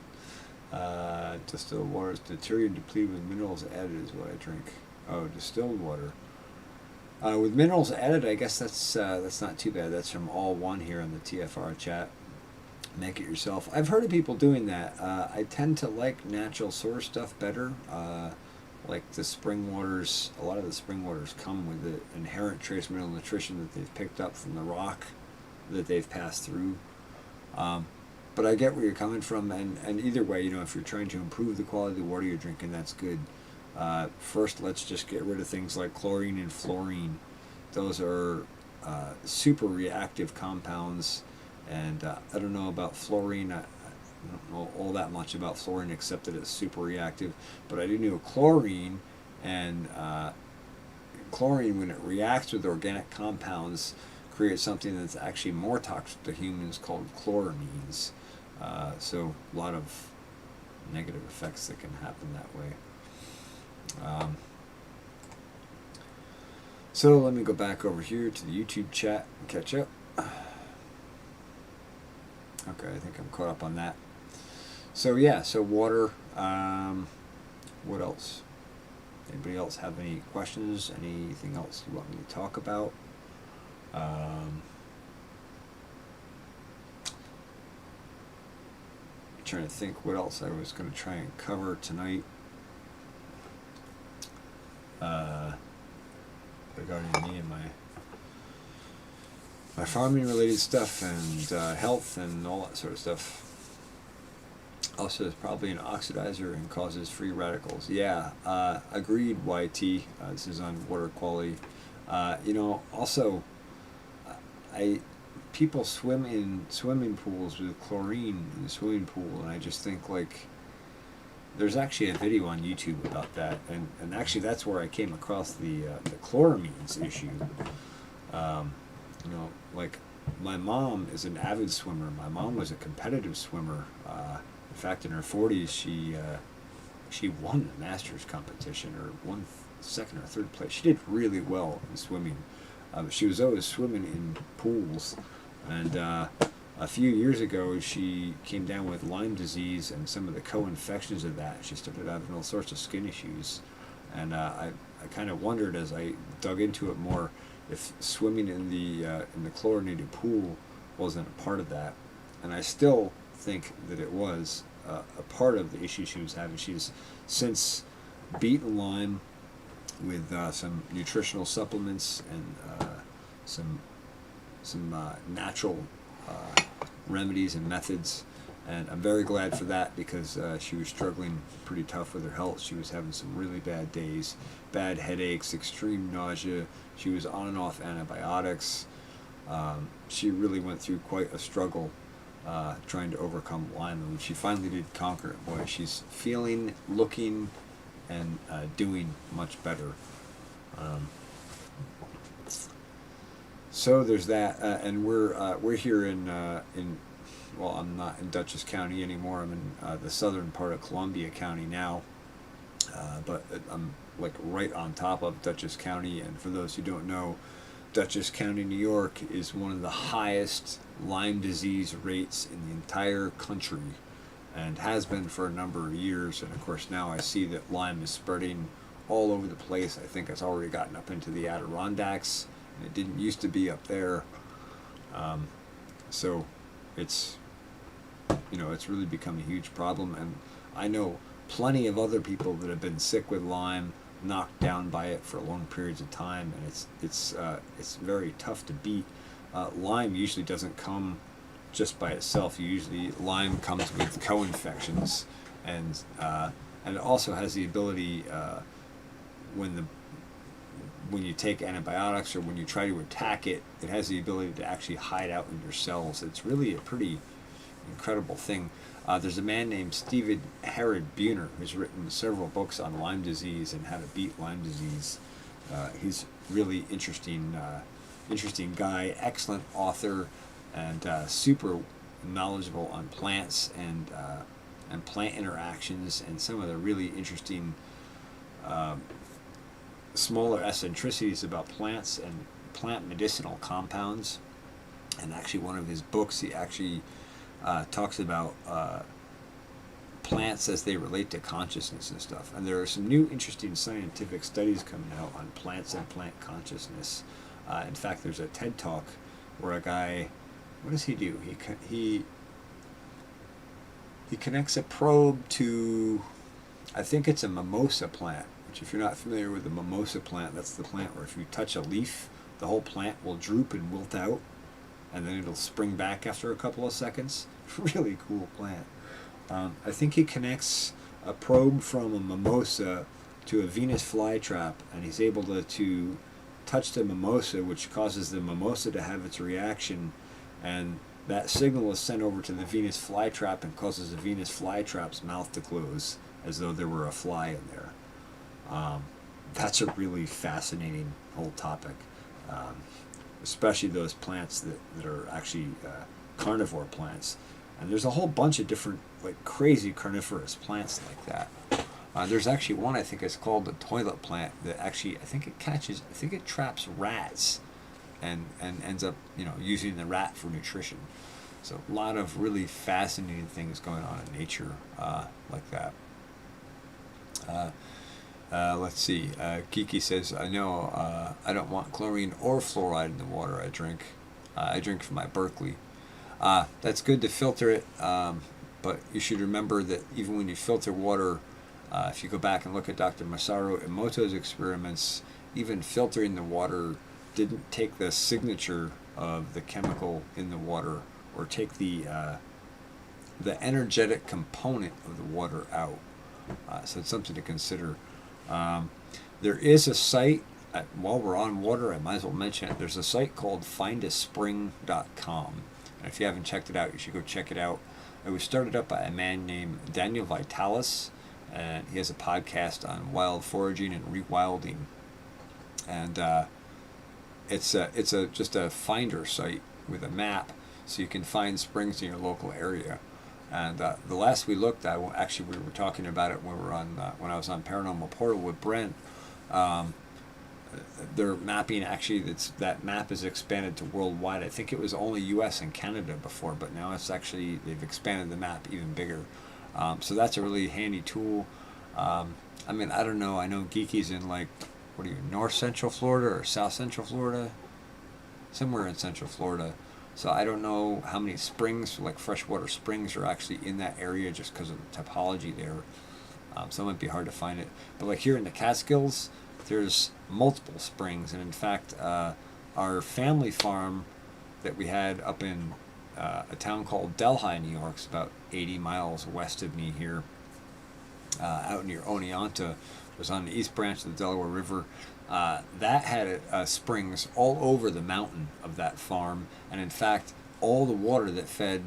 Distilled water is deuterium depleted with minerals added is what I drink." Oh, distilled water. With minerals added, I guess that's not too bad. That's from All One here in the TFR chat. Make it yourself. I've heard of people doing that. I tend to like natural source stuff better. Like the spring waters, a lot of the spring waters come with the inherent trace mineral nutrition that they've picked up from the rock that they've passed through. But I get where you're coming from, and either way, you know, if you're trying to improve the quality of the water you're drinking, that's good. First, let's just get rid of things like chlorine and fluorine. Those are super reactive compounds, and I don't know about fluorine. I don't know all that much about fluorine except that it's super reactive, but I do know chlorine, and chlorine, when it reacts with organic compounds, creates something that's actually more toxic to humans called chloramines. So a lot of negative effects that can happen that way. So let me go back over here to the YouTube chat and catch up. Okay, I think I'm caught up on that. So yeah, so water. What else? Anybody else have any questions? Anything else you want me to talk about? Trying to think what else I was going to try and cover tonight regarding me and my farming related stuff and health and all that sort of stuff. Also, it's probably an oxidizer and causes free radicals. Yeah, agreed, YT. This is on water quality. You know, also, people swim in swimming pools with chlorine in the swimming pool, and I just think, like, there's actually a video on YouTube about that, and actually that's where I came across the chloramines issue. You know, like, my mom is an avid swimmer. My mom was a competitive swimmer. In fact, in her 40s, she won the Masters competition, or won second or third place. She did really well in swimming. She was always swimming in pools, and a few years ago she came down with Lyme disease and some of the co-infections of that. She started having all sorts of skin issues, and I I kind of wondered as I dug into it more if swimming in the chlorinated pool wasn't a part of that, and I still think that it was a part of the issue she was having. She's since beaten Lyme with some nutritional supplements and some natural remedies and methods, and I'm very glad for that because she was struggling pretty tough with her health. She was having some really bad days, bad headaches, extreme nausea. She was on and off antibiotics. She really went through quite a struggle trying to overcome Lyme, and when she finally did conquer it, boy, she's feeling, looking, and doing much better. So there's that, and we're here in well, I'm not in Dutchess County anymore. I'm in the southern part of Columbia County now, but I'm like right on top of Dutchess County. And for those who don't know, Dutchess County, New York, is one of the highest Lyme disease rates in the entire country, and has been for a number of years. And of course, now I see that Lyme is spreading all over the place. I think it's already gotten up into the Adirondacks. It didn't used to be up there, so it's it's really become a huge problem. And I know plenty of other people that have been sick with Lyme, knocked down by it for long periods of time, and it's very tough to beat. Lyme usually doesn't come just by itself. Usually Lyme comes with co-infections, and it also has the ability when you take antibiotics or when you try to attack it, it has the ability to actually hide out in your cells. It's really a pretty incredible thing. There's a man named Stephen Herod Buhner who's written several books on Lyme disease and how to beat Lyme disease. He's really interesting guy, excellent author, and super knowledgeable on plants and plant interactions and some of the really interesting smaller eccentricities about plants and plant medicinal compounds. And actually one of his books, he actually talks about plants as they relate to consciousness and stuff. And there are some new interesting scientific studies coming out on plants and plant consciousness. In fact, there's a TED Talk where a guy, what does he do? He connects a probe to, I think it's a mimosa plant, which if you're not familiar with the mimosa plant, that's the plant where if you touch a leaf, the whole plant will droop and wilt out, and then it'll spring back after a couple of seconds. Really cool plant. I think he connects a probe from a mimosa to a Venus flytrap, and he's able to touch the mimosa, which causes the mimosa to have its reaction, and that signal is sent over to the Venus flytrap and causes the Venus flytrap's mouth to close as though there were a fly in there. That's a really fascinating whole topic, especially those plants that are actually carnivore plants. And there's a whole bunch of different like crazy carnivorous plants like that. There's actually one, I think it's called the toilet plant, that actually I think it traps rats and ends up using the rat for nutrition. So a lot of really fascinating things going on in nature like that. Let's see. Kiki says, I know I don't want chlorine or fluoride in the water I drink. I drink from my Berkeley. That's good to filter it, but you should remember that even when you filter water, if you go back and look at Dr. Masaru Emoto's experiments, even filtering the water didn't take the signature of the chemical in the water or take the energetic component of the water out. So it's something to consider. There is a site, while we're on water, I might as well mention it. There's a site called findaspring.com. And if you haven't checked it out, you should go check it out. It was started up by a man named Daniel Vitalis, and he has a podcast on wild foraging and rewilding. And it's just a finder site with a map, so you can find springs in your local area. And the last we looked, we were talking about it when we were on when I was on Paranormal Portal with Brent. They're mapping that map is expanded to worldwide. I think it was only U.S. and Canada before, but now they've expanded the map even bigger. So that's a really handy tool. I mean, I don't know. I know Geeky's in like what are you, north central Florida or south central Florida? Somewhere in central Florida. So I don't know how many springs, like freshwater springs, are actually in that area just because of the topology there. So it might be hard to find it. But like here in the Catskills, there's multiple springs, and in fact, our family farm that we had up in a town called Delhi, New York, is about 80 miles west of me here, out near Oneonta, was on the east branch of the Delaware River. That had springs all over the mountain of that farm, and in fact, all the water that fed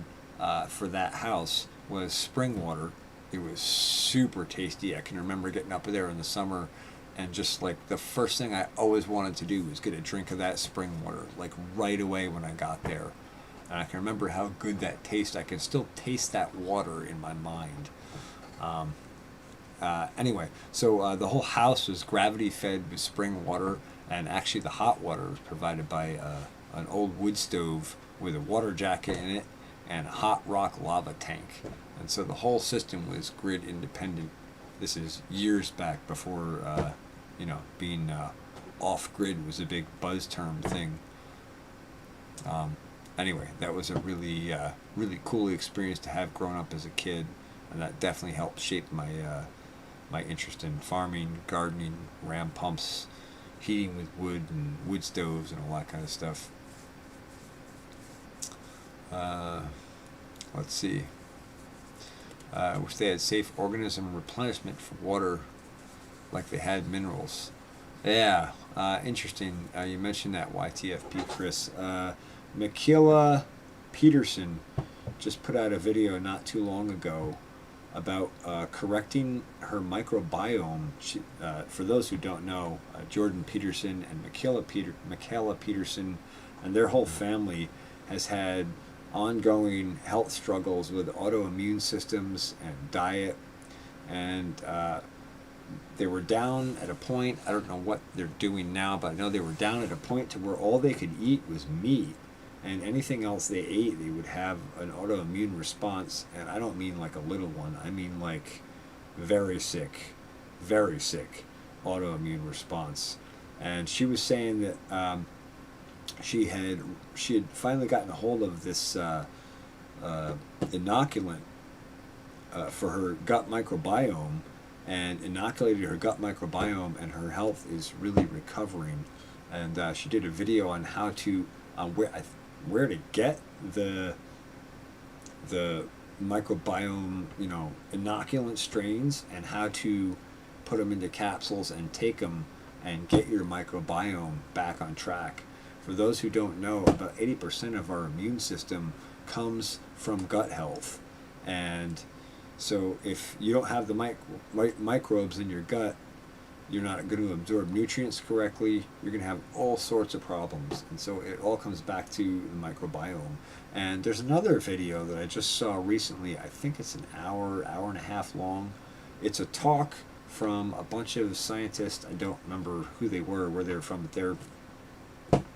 for that house was spring water. It was super tasty. I can remember getting up there in the summer, and just like the first thing I always wanted to do was get a drink of that spring water, like right away when I got there. And I can remember how good that tasted. I can still taste that water in my mind. Anyway, so the whole house was gravity fed with spring water, and actually the hot water was provided by an old wood stove with a water jacket in it and a hot rock lava tank. And so the whole system was grid independent. This is years back before, being off grid was a big buzz term thing. Anyway, that was a really, really cool experience to have grown up as a kid, and that definitely helped shape my interest in farming, gardening, ram pumps, heating with wood and wood stoves and all that kind of stuff. Let's see. I wish they had safe organism replenishment for water like they had minerals. Yeah, interesting. You mentioned that YTFP, Chris. Michaela Peterson just put out a video not too long ago about correcting her microbiome. For those who don't know, Jordan Peterson and Michaela Peterson and their whole family has had ongoing health struggles with autoimmune systems and diet, and they were down at a point, I don't know what they're doing now, but I know they were down at a point to where all they could eat was meat, and anything else they ate, they would have an autoimmune response. And I don't mean like a little one, I mean like very sick autoimmune response. And she was saying that she had finally gotten a hold of this inoculant for her gut microbiome, and inoculated her gut microbiome, and her health is really recovering. And she did a video on how to where to get the microbiome, inoculant strains, and how to put them into capsules and take them and get your microbiome back on track. For those who don't know, about 80% of our immune system comes from gut health. And so if you don't have the microbes in your gut, you're not going to absorb nutrients correctly. You're going to have all sorts of problems. And so it all comes back to the microbiome. And there's another video that I just saw recently. I think it's an hour and a half long. It's a talk from a bunch of scientists. I don't remember who they were, where they were from, but they're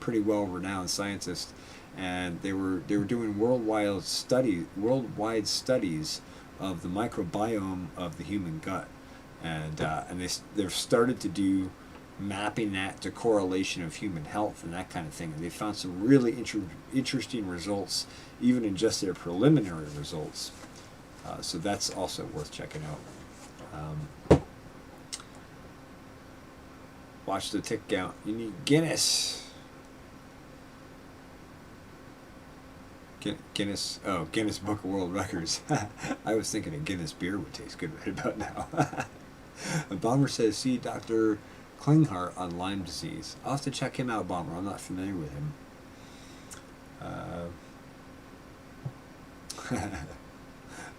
pretty well-renowned scientists, and they were doing worldwide studies of the microbiome of the human gut, and they've started to do mapping that to correlation of human health and that kind of thing, and they found some really interesting results, even in just their preliminary results. So that's also worth checking out. Watch the tick count. You need Guinness. Guinness Book of World Records. I was thinking a Guinness beer would taste good right about now. A Bomber says, see Dr. Klinghart on Lyme disease. I'll have to check him out, Bomber. I'm not familiar with him.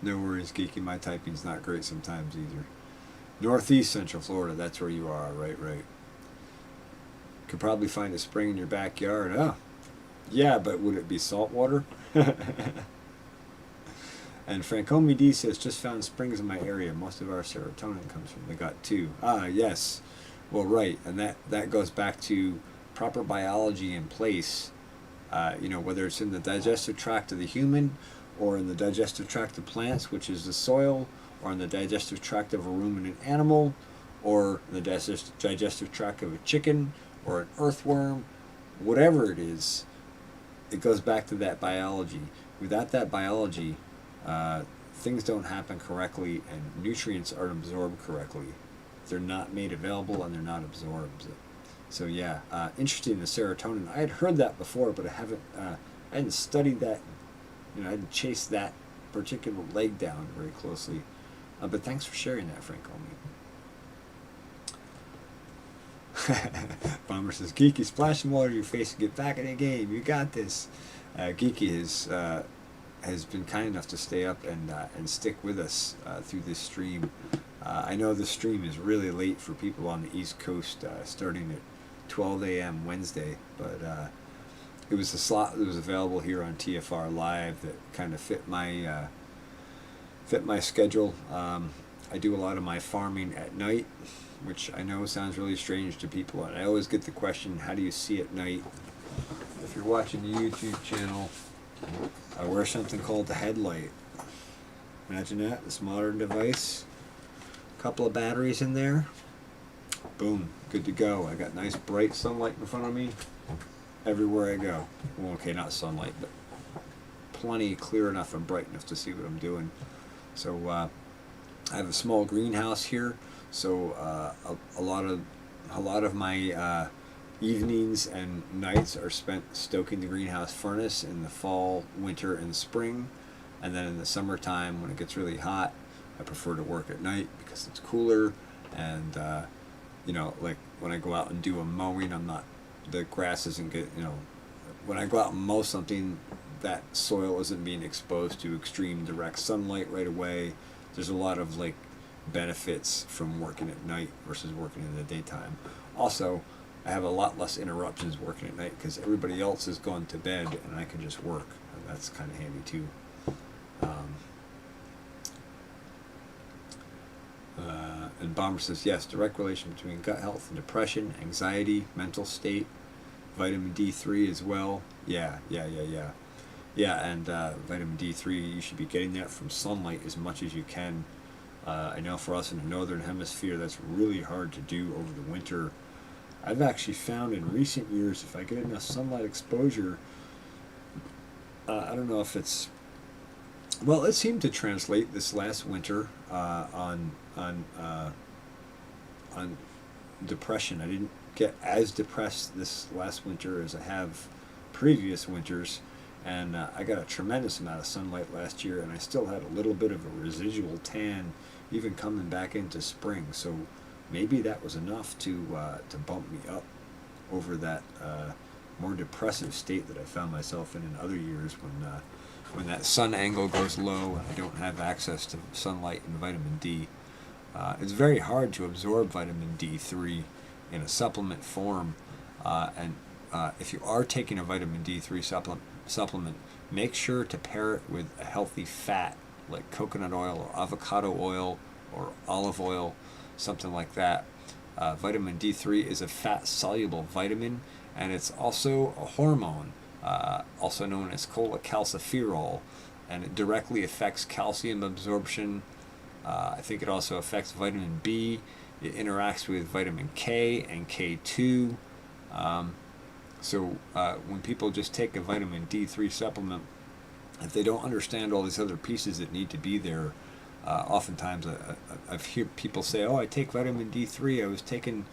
No worries, Geeky. My typing's not great sometimes either. Northeast Central Florida, that's where you are, right. Could probably find a spring in your backyard. Oh, yeah, but would it be salt water? And Francomi D says, just found springs in my area. Most of our serotonin comes from the gut too. Ah, yes. Well, right, and that goes back to proper biology in place. Whether it's in the digestive tract of the human, or in the digestive tract of plants, which is the soil, or in the digestive tract of a ruminant animal, or the digestive tract of a chicken or an earthworm, whatever it is, it goes back to that biology. Without that biology, things don't happen correctly and nutrients aren't absorbed correctly. They're not made available and they're not absorbed. So yeah, interesting, the serotonin. I had heard that before, but I hadn't studied that. I hadn't chased that particular leg down very closely. But thanks for sharing that, Frank. Bomber says, Geeky, splash some water in your face and get back in the game. You got this. Geeky has been kind enough to stay up and stick with us through this stream. I know the stream is really late for people on the East Coast, starting at 12 a.m. Wednesday, but it was a slot that was available here on TFR Live that kind of fit my schedule. I do a lot of my farming at night, which I know sounds really strange to people, and I always get the question, how do you see at night? If you're watching the YouTube channel, I wear something called the headlight. Imagine that, this modern device. Couple of batteries in there. Boom, good to go. I got nice bright sunlight in front of me everywhere I go. Well, okay, not sunlight, but plenty clear enough and bright enough to see what I'm doing. So I have a small greenhouse here, so a lot of my evenings and nights are spent stoking the greenhouse furnace in the fall, winter, and spring. And then in the summertime, when it gets really hot, I prefer to work at night because it's cooler. And like when I go out and do a mowing, the grass isn't good. When I go out and mow something, that soil isn't being exposed to extreme direct sunlight right away. There's a lot of benefits from working at night versus working in the daytime. Also, I have a lot less interruptions working at night because everybody else has gone to bed and I can just work. And that's kind of handy too. And Bomber says, yes, direct relation between gut health and depression, anxiety, mental state, vitamin D3 as well. Yeah, and vitamin D3, you should be getting that from sunlight as much as you can. I know for us in the northern hemisphere, that's really hard to do over the winter. I've actually found in recent years, if I get enough sunlight exposure, I don't know if it's... Well, it seemed to translate this last winter on depression. I didn't get as depressed this last winter as I have previous winters, and I got a tremendous amount of sunlight last year, and I still had a little bit of a residual tan even coming back into spring. So maybe that was enough to bump me up over that more depressive state that I found myself in other years when that sun angle goes low and I don't have access to sunlight and vitamin D. It's very hard to absorb vitamin D3 in a supplement form, and if you are taking a vitamin D3 supplement, make sure to pair it with a healthy fat like coconut oil or avocado oil or olive oil, something like that. Vitamin D3 is a fat-soluble vitamin, and it's also a hormone, also known as cholecalciferol, and it directly affects calcium absorption. I think it also affects vitamin B. It interacts with vitamin K and K2. So when people just take a vitamin D3 supplement, if they don't understand all these other pieces that need to be there, oftentimes I've heard people say, oh, I take vitamin D3, I was taking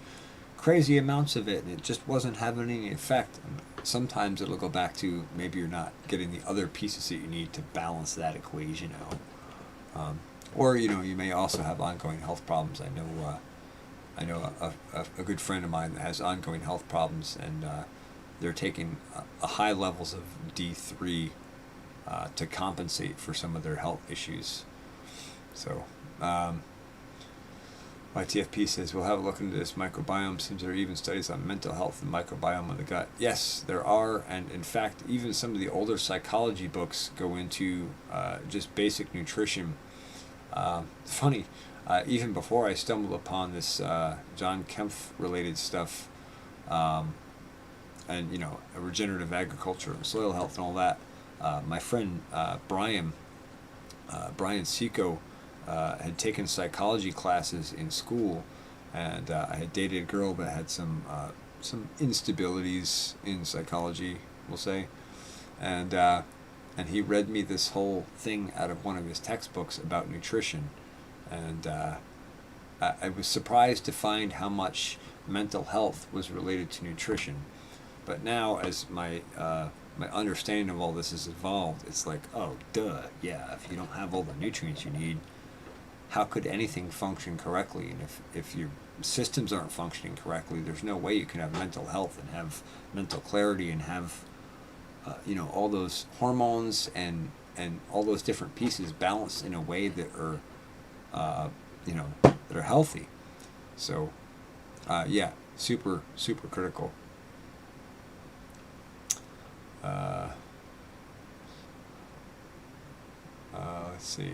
crazy amounts of it and it just wasn't having any effect. And sometimes it'll go back to maybe you're not getting the other pieces that you need to balance that equation out. Or you may also have ongoing health problems. I know a good friend of mine that has ongoing health problems, and they're taking a high levels of D3 to compensate for some of their health issues. So, YTFP says, we'll have a look into this microbiome. Seems there are even studies on mental health and microbiome of the gut. Yes, there are, and in fact, even some of the older psychology books go into just basic nutrition. Funny, even before I stumbled upon this John Kempf related stuff, and regenerative agriculture and soil health and all that, my friend Brian Seco had taken psychology classes in school, and I had dated a girl that had some instabilities in psychology, we'll say, and he read me this whole thing out of one of his textbooks about nutrition, and I was surprised to find how much mental health was related to nutrition. But now, as my understanding of all this has evolved, it's like, oh, duh, yeah. If you don't have all the nutrients you need, how could anything function correctly? And if your systems aren't functioning correctly, there's no way you can have mental health and have mental clarity and have all those hormones and all those different pieces balanced in a way that are that are healthy. So yeah, super super critical. Let's see.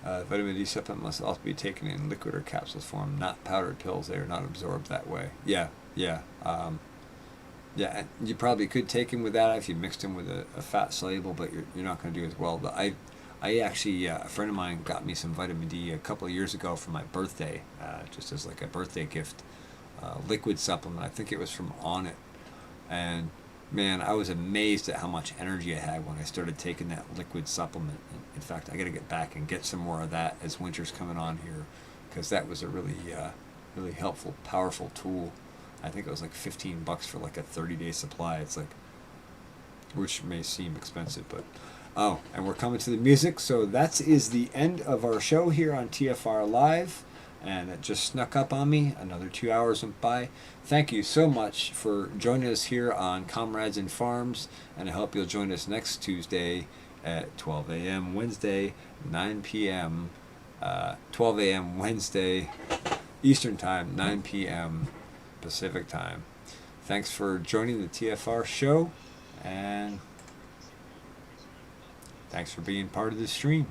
Vitamin D supplement must also be taken in liquid or capsule form, not powdered pills. They are not absorbed that way. Yeah, yeah. Yeah, and you probably could take them with that if you mixed them with a fat soluble, but you're not going to do as well. But I actually, a friend of mine got me some vitamin D a couple of years ago for my birthday, just as like a birthday gift, liquid supplement. I think it was from On It, and man, I was amazed at how much energy I had when I started taking that liquid supplement. In fact, I got to get back and get some more of that as winter's coming on here, because that was a really helpful, powerful tool. I think it was like $15 for like a 30-day supply. It's like, which may seem expensive, but oh, and we're coming to the music. So that is the end of our show here on TFR Live, and it just snuck up on me. Another 2 hours went by. Thank you so much for joining us here on Comrades and Farms, and I hope you'll join us next Tuesday at 12 a.m. Wednesday, 9 p.m. 12 a.m. Wednesday Eastern Time, 9 p.m. Pacific Time. Thanks for joining the TFR show, and thanks for being part of the stream.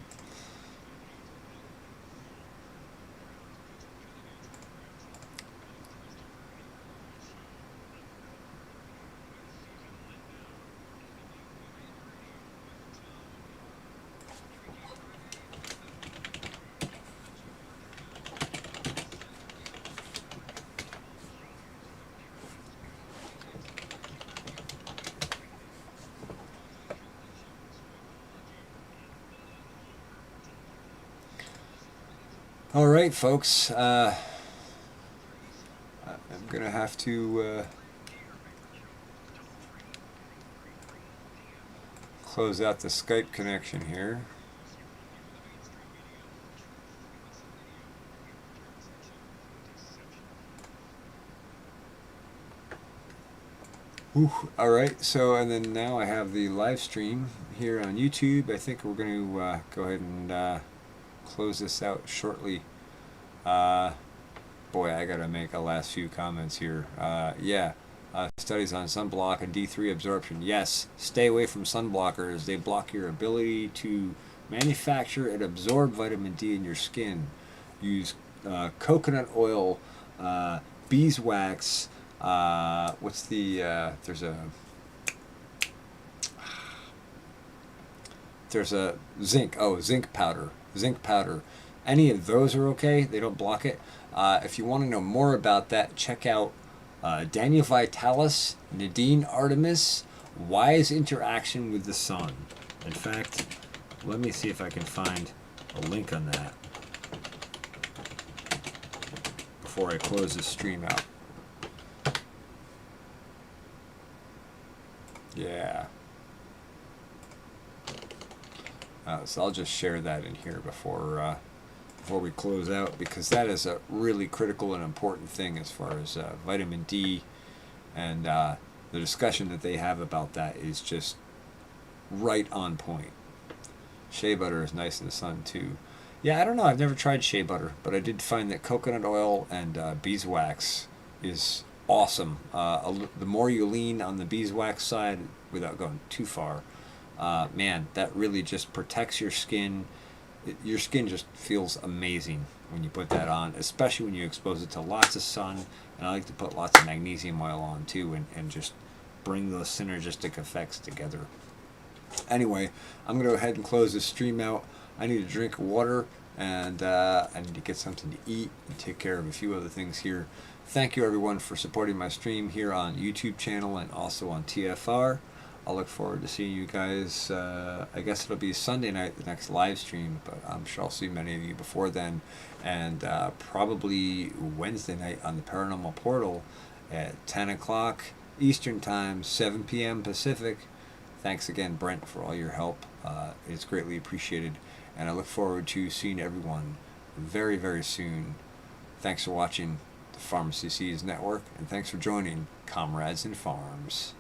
All right, folks. I'm gonna have to close out the Skype connection here. Whew. All right. So, and then now I have the live stream here on YouTube. I think we're going to go ahead and close this out shortly. Boy, I gotta make a last few comments here. Yeah, studies on sunblock and D3 absorption. Yes, stay away from sunblockers. They block your ability to manufacture and absorb vitamin D in your skin. Use coconut oil, beeswax. What's the? There's a zinc. Oh, zinc powder. Zinc powder. Any of those are okay. They don't block it. If you want to know more about that, check out Daniel Vitalis, Nadine Artemis, Wise Interaction with the Sun. In fact, let me see if I can find a link on that before I close this stream out. Yeah. So I'll just share that in here before we close out, because that is a really critical and important thing as far as vitamin D, and the discussion that they have about that is just right on point. Shea butter is nice in the sun too. Yeah, I don't know. I've never tried shea butter, but I did find that coconut oil and beeswax is awesome. The more you lean on the beeswax side, without going too far, man, that really just protects your skin. Your skin just feels amazing when you put that on, especially when you expose it to lots of sun. And I like to put lots of magnesium oil on too, and just bring those synergistic effects together. Anyway, I'm going to go ahead and close this stream out. I need a drink of water. and I need to get something to eat and take care of a few other things here. Thank you everyone for supporting my stream here on YouTube channel and also on TFR. I'll look forward to seeing you guys. I guess it'll be Sunday night, the next live stream, but I'm sure I'll see many of you before then. And probably Wednesday night on the Paranormal Portal at 10 o'clock Eastern Time, 7 p.m. Pacific. Thanks again, Brent, for all your help. It's greatly appreciated. And I look forward to seeing everyone very, very soon. Thanks for watching the Pharmacy Seeds Network, and thanks for joining Comrades in Farms.